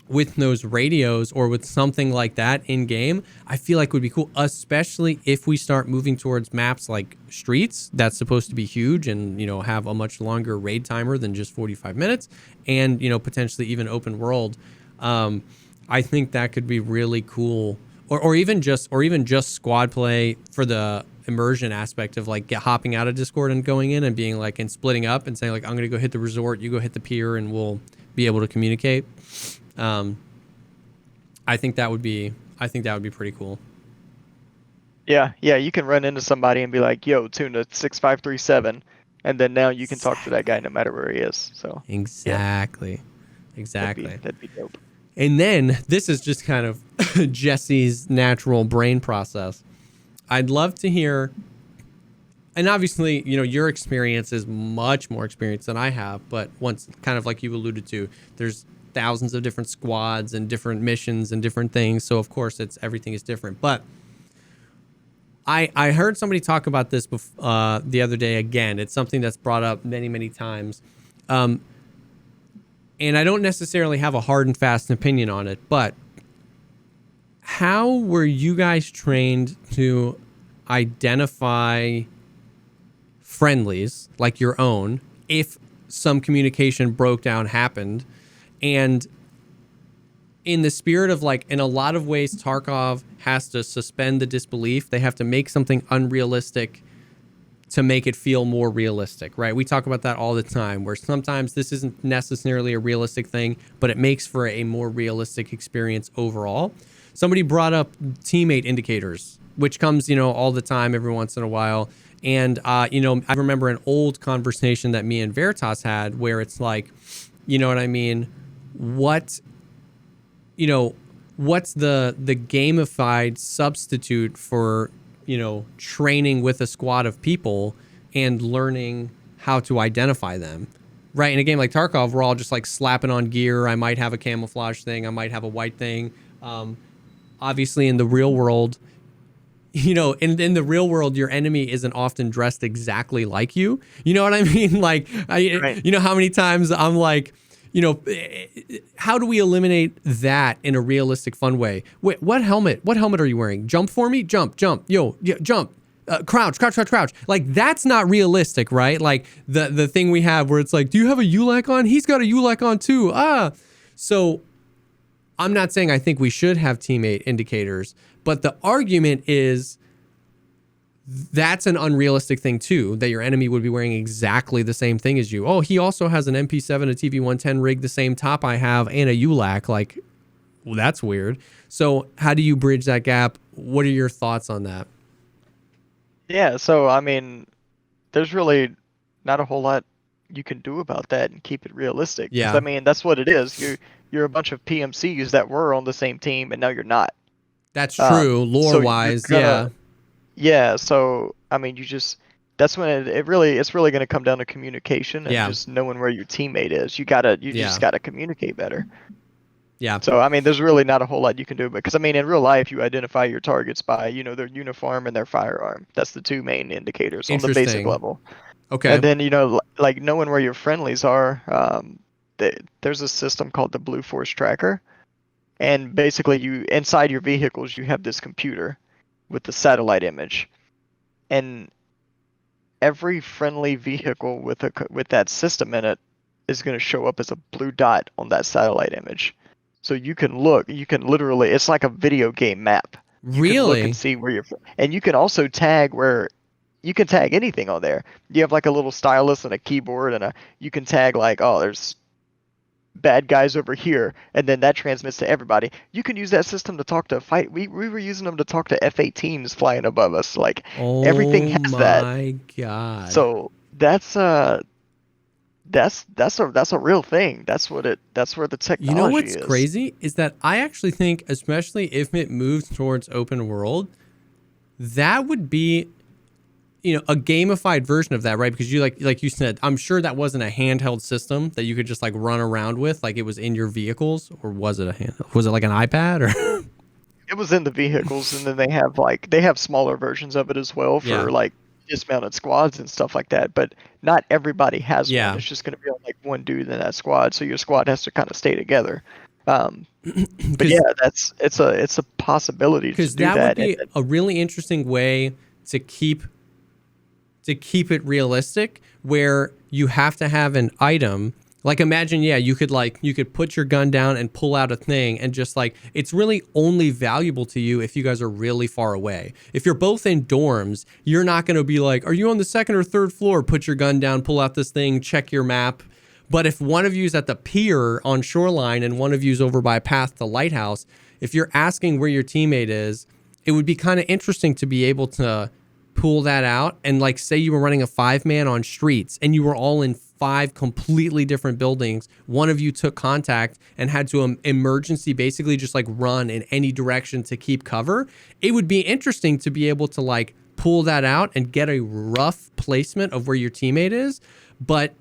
with those radios or with something like that in game, I feel like would be cool, especially if we start moving towards maps like Streets, that's supposed to be huge and, have a much longer raid timer than just 45 minutes, and, potentially even open world. I think that could be really cool, or even just squad play for the immersion aspect of like hopping out of Discord and going in and being like, and splitting up and saying like, I'm going to go hit the resort, you go hit the pier, and we'll be able to communicate. I think that would be pretty cool. Yeah, you can run into somebody and be like, yo, tune to 6537, and then now you can talk to that guy no matter where he is. So Exactly. That'd be dope. And then this is just kind of Jesse's natural brain process. I'd love to hear, and obviously, your experience is much more experience than I have, but once, kind of like you alluded to, there's thousands of different squads and different missions and different things. So of course everything is different. But I heard somebody talk about this the other day. Again, it's something that's brought up many, many times. And I don't necessarily have a hard and fast opinion on it, but how were you guys trained to identify friendlies like your own if some communication broke down happened? And in the spirit of like, in a lot of ways, Tarkov has to suspend the disbelief. They have to make something unrealistic to make it feel more realistic, right? We talk about that all the time, where sometimes this isn't necessarily a realistic thing, but it makes for a more realistic experience overall. Somebody brought up teammate indicators, which comes, all the time, every once in a while. And, I remember an old conversation that me and Veritas had where it's like, you know what I mean? What's the gamified substitute for, training with a squad of people and learning how to identify them, right? In a game like Tarkov, we're all just like slapping on gear. I might have a camouflage thing. I might have a white thing. Obviously in the real world, in the real world, your enemy isn't often dressed exactly like you. You know what I mean? Like, Right. How many times I'm like, how do we eliminate that in a realistic, fun way? Wait, what helmet are you wearing? Jump for me? Jump. Yo, jump. Crouch. Like, that's not realistic, right? Like the thing we have where it's like, do you have a ULAC on? He's got a ULAC on too. So I'm not saying I think we should have teammate indicators, but the argument is that's an unrealistic thing too, that your enemy would be wearing exactly the same thing as you. Oh, he also has an MP7, a TV110 rig, the same top I have, and a ULAC. Like, well, that's weird. So how do you bridge that gap? What are your thoughts on that? Yeah, so I mean, there's really not a whole lot you can do about that and keep it realistic. 'Cause, Yeah. I mean, that's what it is. You're a bunch of PMCs that were on the same team, and now you're not. That's true, lore-wise, yeah. Yeah, so I mean, that's when it's really going to come down to communication and just knowing where your teammate is. You just gotta communicate better. Yeah. So I mean, there's really not a whole lot you can do, because I mean, in real life, you identify your targets by their uniform and their firearm. That's the two main indicators on the basic level. Okay. And then like knowing where your friendlies are. There's a system called the Blue Force Tracker, and basically inside your vehicles you have this computer with the satellite image, and every friendly vehicle with that system in it is going to show up as a blue dot on that satellite image. So you can literally, it's like a video game map. You can look and see where and you can also tag you can tag anything on there. You have like a little stylus and a keyboard, and you can tag like, oh, there's bad guys over here, and then that transmits to everybody. You can use that system to talk to fight. We were using them to talk to F-18s flying above us. Like everything Oh has that. my God. So that's a real thing. That's where the You know technology what's is. crazy is that I actually think, especially if it moves towards open world, that would be, a gamified version of that, right? Because you like you said, I'm sure that wasn't a handheld system that you could just like run around with, like it was in your vehicles, or was it a handheld? Was it like an iPad or? It was in the vehicles, and then they have smaller versions of it as well Yeah. for like dismounted squads and stuff like that. But not everybody has Yeah. one. It's just going to be like one dude in that squad, so your squad has to kind of stay together. But yeah, it's a possibility to Because do that would that. be a really interesting way to keep it realistic, where you have to have an item. Like imagine, you could put your gun down and pull out a thing, and just like, it's really only valuable to you if you guys are really far away. If you're both in dorms, you're not going to be like, are you on the second or third floor? Put your gun down, pull out this thing, check your map. But if one of you's at the pier on shoreline and one of you's over by path to lighthouse, if you're asking where your teammate is, it would be kind of interesting to be able to pull that out. And like, say you were running a 5-man on streets and you were all in 5 completely different buildings. One of you took contact and had to emergency basically just like run in any direction to keep cover. It would be interesting to be able to like pull that out and get a rough placement of where your teammate is. But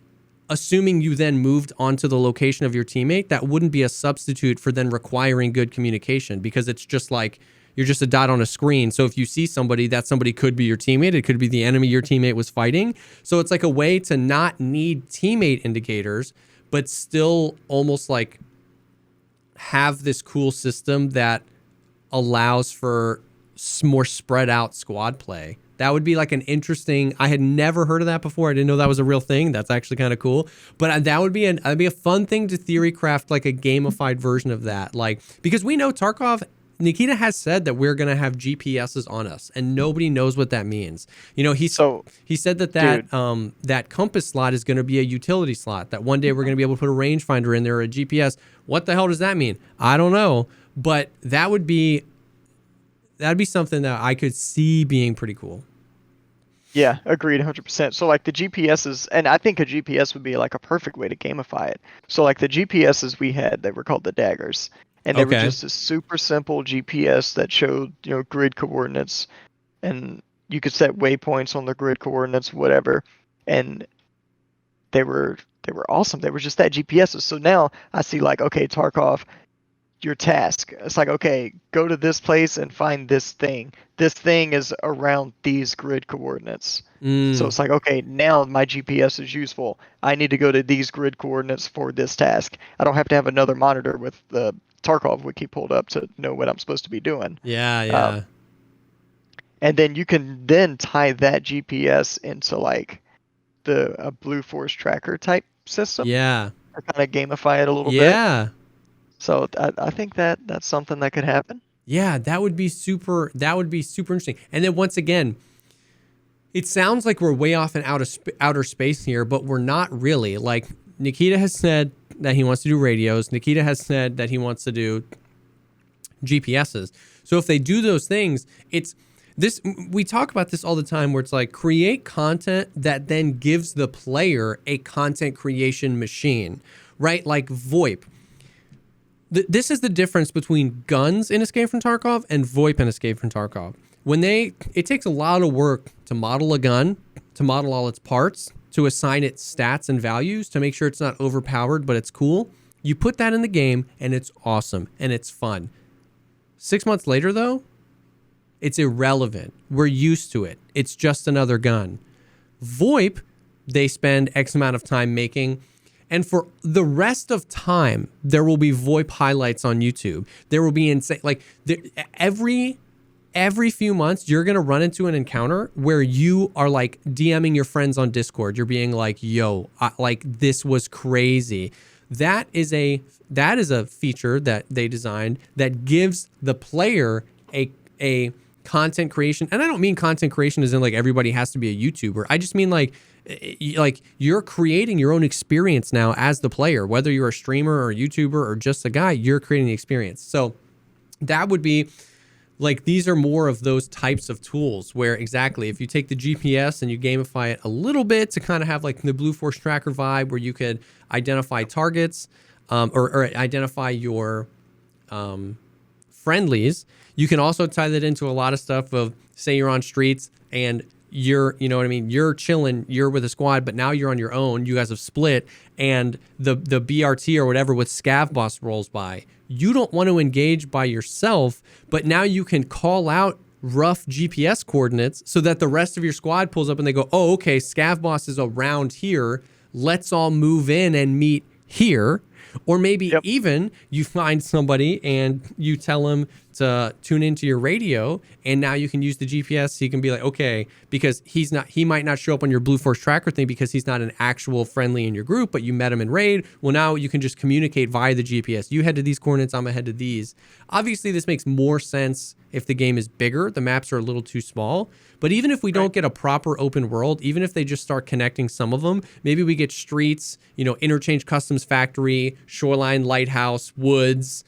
assuming you then moved onto the location of your teammate, that wouldn't be a substitute for then requiring good communication, because it's just like, you're just a dot on a screen. So if you see somebody, that somebody could be your teammate. It could be the enemy your teammate was fighting. So it's like a way to not need teammate indicators, but still almost like have this cool system that allows for more spread out squad play. That would be like an interesting, I had never heard of that before. I didn't know that was a real thing. That's actually kind of cool. But that would be a fun thing to theory craft, like a gamified version of that. Like, because we know Tarkov, Nikita has said that we're going to have GPSs on us, and nobody knows what that means. He said that compass slot is going to be a utility slot, that one day we're going to be able to put a rangefinder in there or a GPS. What the hell does that mean? I don't know, but that'd be something that I could see being pretty cool. Yeah, agreed 100%. So like the GPSs, and I think a GPS would be like a perfect way to gamify it. So like the GPSs we had, they were called the daggers. And they were just a super simple GPS that showed, grid coordinates, and you could set waypoints on the grid coordinates, whatever. And they were awesome. They were just that GPSs. So now I see like, okay, Tarkov, your task. It's like, okay, go to this place and find this thing. This thing is around these grid coordinates. So it's like, okay, now my GPS is useful. I need to go to these grid coordinates for this task. I don't have to have another monitor with the Tarkov wiki pulled up to know what I'm supposed to be doing. Yeah. And then you can then tie that GPS into like a Blue Force tracker type system. Yeah. Or kind of gamify it a little bit. Yeah. So I think that's something that could happen. Yeah, that would be super interesting. And then once again, it sounds like we're way off in outer space here, but we're not really. Like, Nikita has said that he wants to do radios. Nikita has said that he wants to do GPSs. So if they do those things, we talk about this all the time, where it's like, create content that then gives the player a content creation machine, right? Like VoIP. This is the difference between guns in Escape from Tarkov and VoIP in Escape from Tarkov. It takes a lot of work to model a gun, to model all its parts, to assign it stats and values, to make sure it's not overpowered, but it's cool. You put that in the game and it's awesome and it's fun. 6 months later though, it's irrelevant. We're used to it. It's just another gun. VoIP, they spend X amount of time making, and for the rest of time, there will be VoIP highlights on YouTube. There will be insane, like every few months, you're going to run into an encounter where you are like DMing your friends on Discord. You're being like, yo, this was crazy. That is a feature that they designed that gives the player a content creation, and I don't mean content creation as in like everybody has to be a YouTuber. I just mean like you're creating your own experience now as the player, whether you're a streamer or a YouTuber or just a guy, you're creating the experience. So that would be like, these are more of those types of tools where exactly if you take the GPS and you gamify it a little bit to kind of have like the Blue Force Tracker vibe, where you could identify targets or identify your friendlies. You can also tie that into a lot of stuff of, say you're on streets and you're, you know what I mean, you're chilling, you're with a squad, but now you're on your own, you guys have split, and the BRT or whatever with Scav Boss rolls by. You don't want to engage by yourself, but now you can call out rough GPS coordinates so that the rest of your squad pulls up and they go, oh, okay, Scav Boss is around here, let's all move in and meet here. Or maybe even you find somebody and you tell them to tune into your radio, and now you can use the GPS. So you can be like, okay, because he might not show up on your Blue Force Tracker thing because he's not an actual friendly in your group, but you met him in raid. Well, now you can just communicate via the GPS. You head to these coordinates, I'm ahead to these. Obviously, this makes more sense if the game is bigger. The maps are a little too small. But even if we don't get a proper open world, even if they just start connecting some of them, maybe we get streets, Interchange Customs Factory, Shoreline Lighthouse, Woods.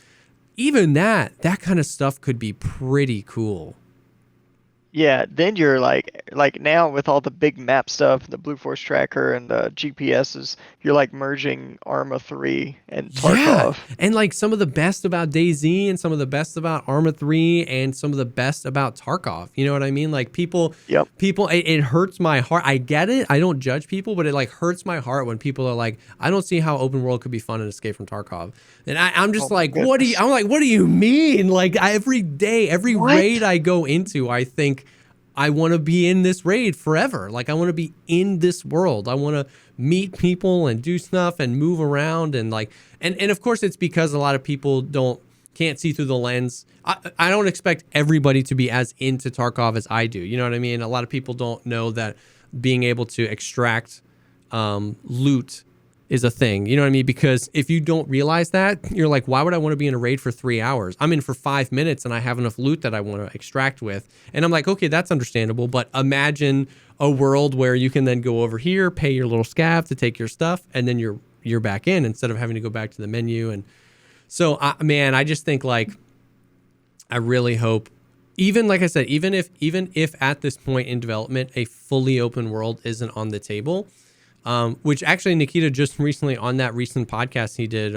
Even that kind of stuff could be pretty cool. Yeah, then you're like now with all the big map stuff, the Blue Force Tracker and the GPSs, you're like merging Arma 3 and Tarkov. Yeah, and like some of the best about DayZ and some of the best about Arma 3 and some of the best about Tarkov. You know what I mean? Like people, it hurts my heart. I get it. I don't judge people, but it like hurts my heart when people are like, I don't see how open world could be fun in Escape from Tarkov. And I'm just what do you mean? Like every day, every raid I go into, I think, I want to be in this raid forever. Like I want to be in this world. I want to meet people and do stuff and move around and like, and of course it's because a lot of people can't see through the lens. I don't expect everybody to be as into Tarkov as I do. You know what I mean? A lot of people don't know that being able to extract loot is a thing. You know what I mean? Because if you don't realize that, you're like, why would I want to be in a raid for 3 hours? I'm in for 5 minutes and I have enough loot that I want to extract with. And I'm like, okay, that's understandable. But imagine a world where you can then go over here, pay your little scav to take your stuff, and then you're back in instead of having to go back to the menu. And so, I just think like, I really hope, even like I said, even if at this point in development, a fully open world isn't on the table, which actually Nikita just recently on that recent podcast he did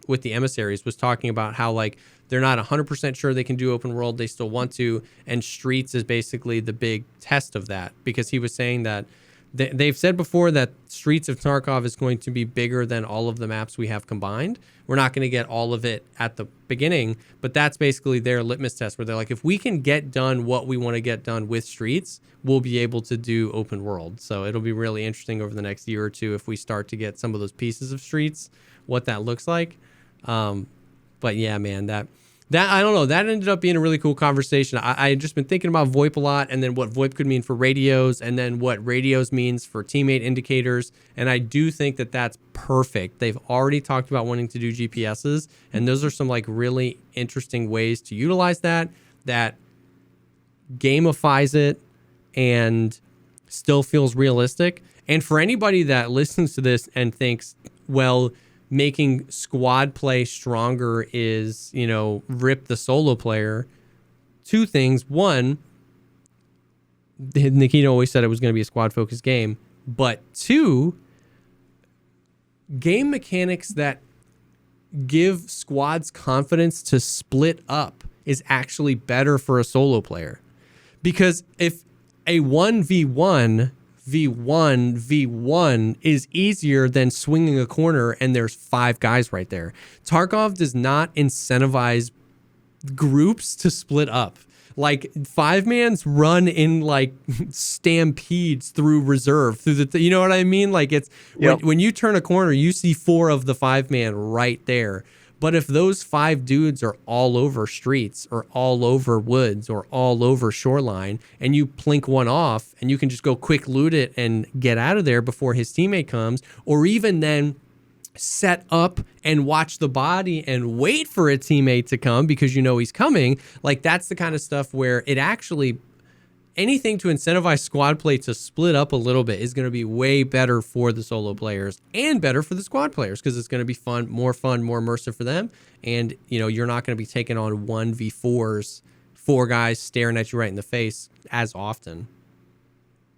with the emissaries was talking about how like they're not 100% sure they can do open world. They still want to. And Streets is basically the big test of that, because he was saying that they've said before that Streets of Tarkov is going to be bigger than all of the maps we have combined. We're not going to get all of it at the beginning, but that's basically their litmus test where they're like, if we can get done what we want to get done with Streets, we'll be able to do open world. So it'll be really interesting over the next year or two if we start to get some of those pieces of Streets, what that looks like. But yeah, man, that I don't know, that ended up being a really cool conversation. I had just been thinking about VoIP a lot, and then what VoIP could mean for radios, and then what radios means for teammate indicators. And I do think that that's perfect. They've already talked about wanting to do GPSs, and those are some like really interesting ways to utilize that gamifies it and still feels realistic. And for anybody that listens to this and thinks, well, making squad play stronger is, rip the solo player. Two things. One, Nikita always said it was going to be a squad focused game. But two, game mechanics that give squads confidence to split up is actually better for a solo player. Because if a 1v1 is easier than swinging a corner and there's 5 guys right there. Tarkov does not incentivize groups to split up. Like 5-mans run in like stampedes through reserve through the, you know what I mean? Like it's when you turn a corner, you see 4 of the 5-man right there. But if those 5 dudes are all over Streets or all over Woods or all over Shoreline, and you plink one off and you can just go quick loot it and get out of there before his teammate comes, or even then set up and watch the body and wait for a teammate to come because you know he's coming. Like, that's the kind of stuff where it actually, anything to incentivize squad play to split up a little bit is going to be way better for the solo players and better for the squad players, because it's going to be fun, more immersive for them. And, you know, you're not going to be taking on 1v4s, 4 guys staring at you right in the face as often.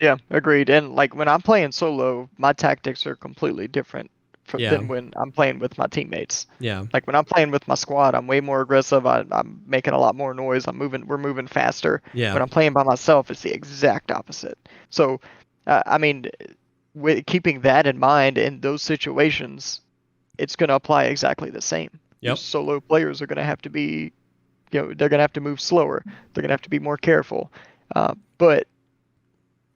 Yeah, agreed. And like when I'm playing solo, my tactics are completely different than when I'm playing with my teammates. Yeah. Like when I'm playing with my squad, I'm way more aggressive. I'm making a lot more noise. We're moving faster. Yeah. When I'm playing by myself, it's the exact opposite. So, I mean, with keeping that in mind in those situations, it's going to apply exactly the same. Yep. Solo players are going to have to be, they're going to have to move slower. They're going to have to be more careful. But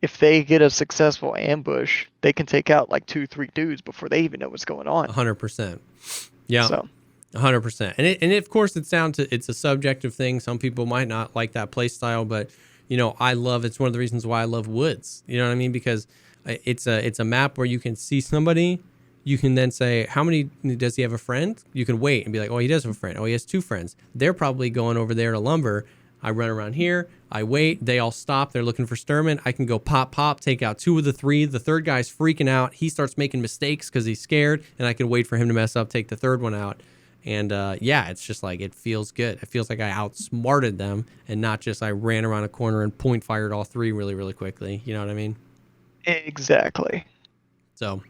if they get a successful ambush, they can take out like 2-3 dudes before they even know what's going on. 100%. Yeah. So 100%. And of course it's a subjective thing. Some people might not like that play style, but you know, it's one of the reasons why I love woods. You know what I mean? Because it's a map where you can see somebody. You can then say, does he have a friend? You can wait and be like, oh, he does have a friend. Oh, he has 2 friends. They're probably going over there to lumber. I run around here. I wait. They all stop. They're looking for Sturman. I can go pop, take out 2 of the 3. The third guy's freaking out. He starts making mistakes because he's scared, and I can wait for him to mess up, take the third one out. And it's just like, it feels good. It feels like I outsmarted them and not just I ran around a corner and point fired all 3 really, really quickly. You know what I mean? Exactly. So,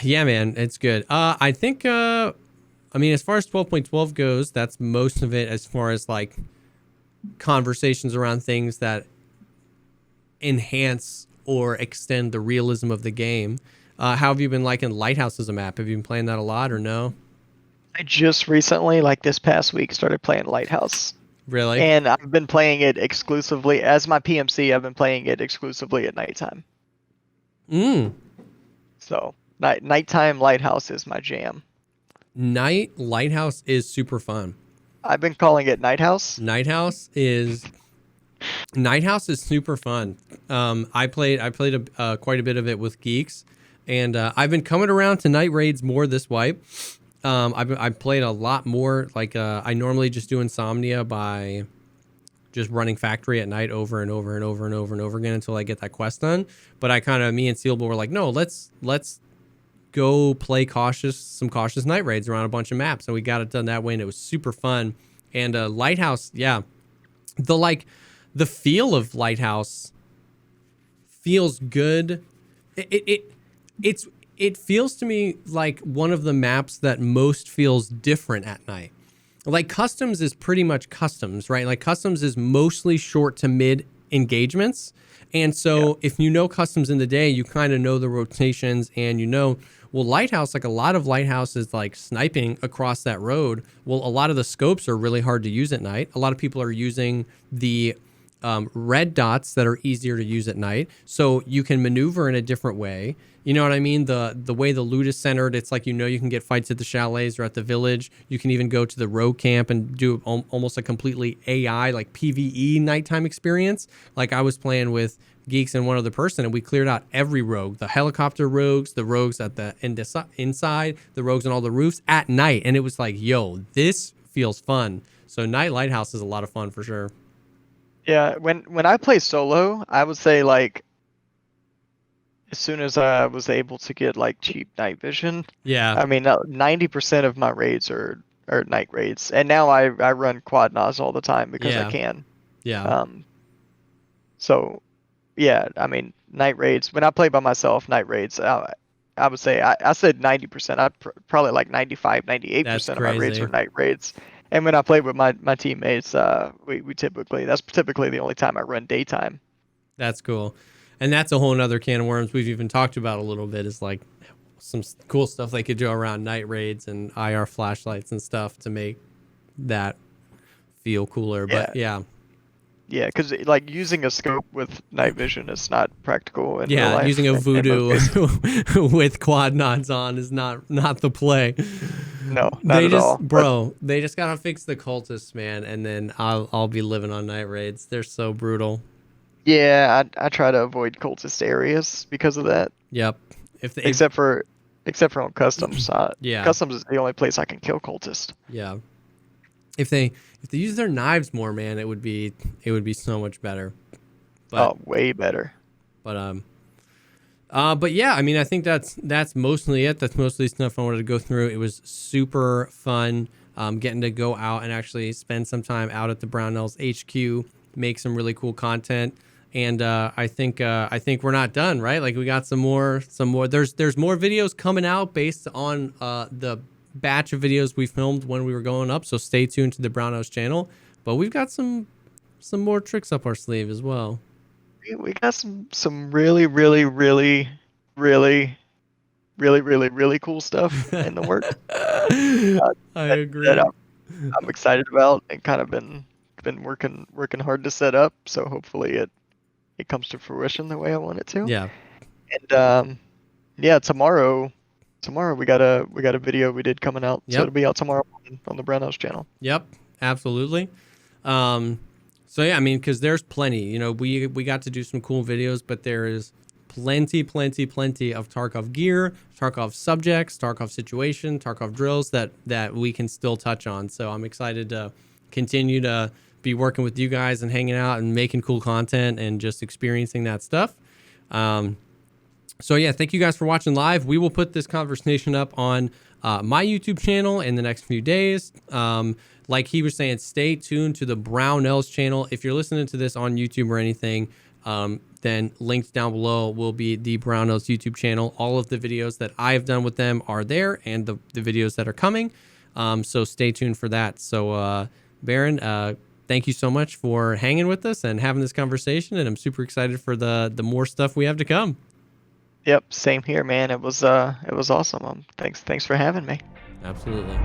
yeah, man, it's good. I think, I mean, as far as 12.12 goes, that's most of it as far as like conversations around things that enhance or extend the realism of the game. How have you been liking Lighthouse as a map? Have you been playing that a lot or no? I just recently, like this past week, started playing Lighthouse. Really? And I've been playing it exclusively as my PMC. I've been playing it exclusively at nighttime. So nighttime Lighthouse is my jam. Night Lighthouse is super fun. I've been calling it Nighthouse. Nighthouse is super fun. I played quite a bit of it with geeks, and I've been coming around to night raids more this wipe. I've played a lot more. Like I normally just do Insomnia by just running Factory at night over and over and over and over and over again until I get that quest done. But me and Sealable were like, no, let's go play some cautious night raids around a bunch of maps, and we got it done that way, and it was super fun. And Lighthouse, yeah, the feel of Lighthouse feels good. It feels to me like one of the maps that most feels different at night. Like Customs is pretty much Customs, right? Like Customs is mostly short to mid engagements. And so if you know Customs in the day, you kind of know the rotations, and well, Lighthouse, like a lot of Lighthouses, like sniping across that road. Well, a lot of the scopes are really hard to use at night. A lot of people are using the red dots that are easier to use at night. So you can maneuver in a different way. You know what I mean? The way the loot is centered, it's like, you can get fights at the chalets or at the village. You can even go to the rogue camp and do almost a completely AI, like PvE nighttime experience. Like I was playing with geeks and one other person, and we cleared out every rogue, the helicopter rogues, the rogues at the inside, the rogues on all the roofs at night. And it was like, yo, this feels fun. So Night Lighthouse is a lot of fun for sure. Yeah, when I play solo, I would say like as soon as I was able to get like cheap night vision. Yeah. I mean, 90% of my raids are night raids, and now I run quad NOS all the time because I can. Yeah. So, yeah, I mean, night raids. When I play by myself, night raids. I would say I said 90%. I'd probably like 95, 98% of my raids are night raids. And when I play with my teammates, that's typically the only time I run daytime. That's cool. And that's a whole nother can of worms we've even talked about a little bit, is like some cool stuff they could do around night raids and IR flashlights and stuff to make that feel cooler. But yeah, because like using a scope with night vision is not practical in real life. Using a voodoo with quad nods on is not the play. No, not at all. Bro, they just gotta fix the cultists, man, and then I'll be living on night raids. They're so brutal. Yeah, I try to avoid cultist areas because of that. Yep. except for on customs. Yeah. Customs is the only place I can kill cultists. Yeah. If they use their knives more, man, it would be so much better. But, way better. But yeah, I mean, I think that's mostly it. That's mostly stuff I wanted to go through. It was super fun getting to go out and actually spend some time out at the Brownells HQ, make some really cool content. And I think we're not done, right? Like we got some more. There's more videos coming out based on the batch of videos we filmed when we were going up. So stay tuned to the Brownells channel. But we've got some more tricks up our sleeve as well. We got some really cool stuff in the works. I agree. That I'm excited about and kind of been working hard to set up. So hopefully it comes to fruition the way I want it to. Yeah. And yeah, tomorrow we got a video we did coming out. Yep. So it'll be out tomorrow on the Brownells channel. Yep, absolutely. So yeah, I mean, because there's plenty. You know, we got to do some cool videos, but there is plenty of Tarkov gear, Tarkov subjects, Tarkov situation, Tarkov drills that we can still touch on. So I'm excited to continue to be working with you guys and hanging out and making cool content and just experiencing that stuff. So yeah, thank you guys for watching live. We will put this conversation up on my YouTube channel in the next few days. Like he was saying, stay tuned to the Brownells channel. If you're listening to this on YouTube or anything, then linked down below will be the Brownells YouTube channel. All of the videos that I've done with them are there, and the videos that are coming. So stay tuned for that. So Baron, thank you so much for hanging with us and having this conversation, and I'm super excited for the more stuff we have to come. Yep, same here, man. It was awesome. Thanks for having me. Absolutely.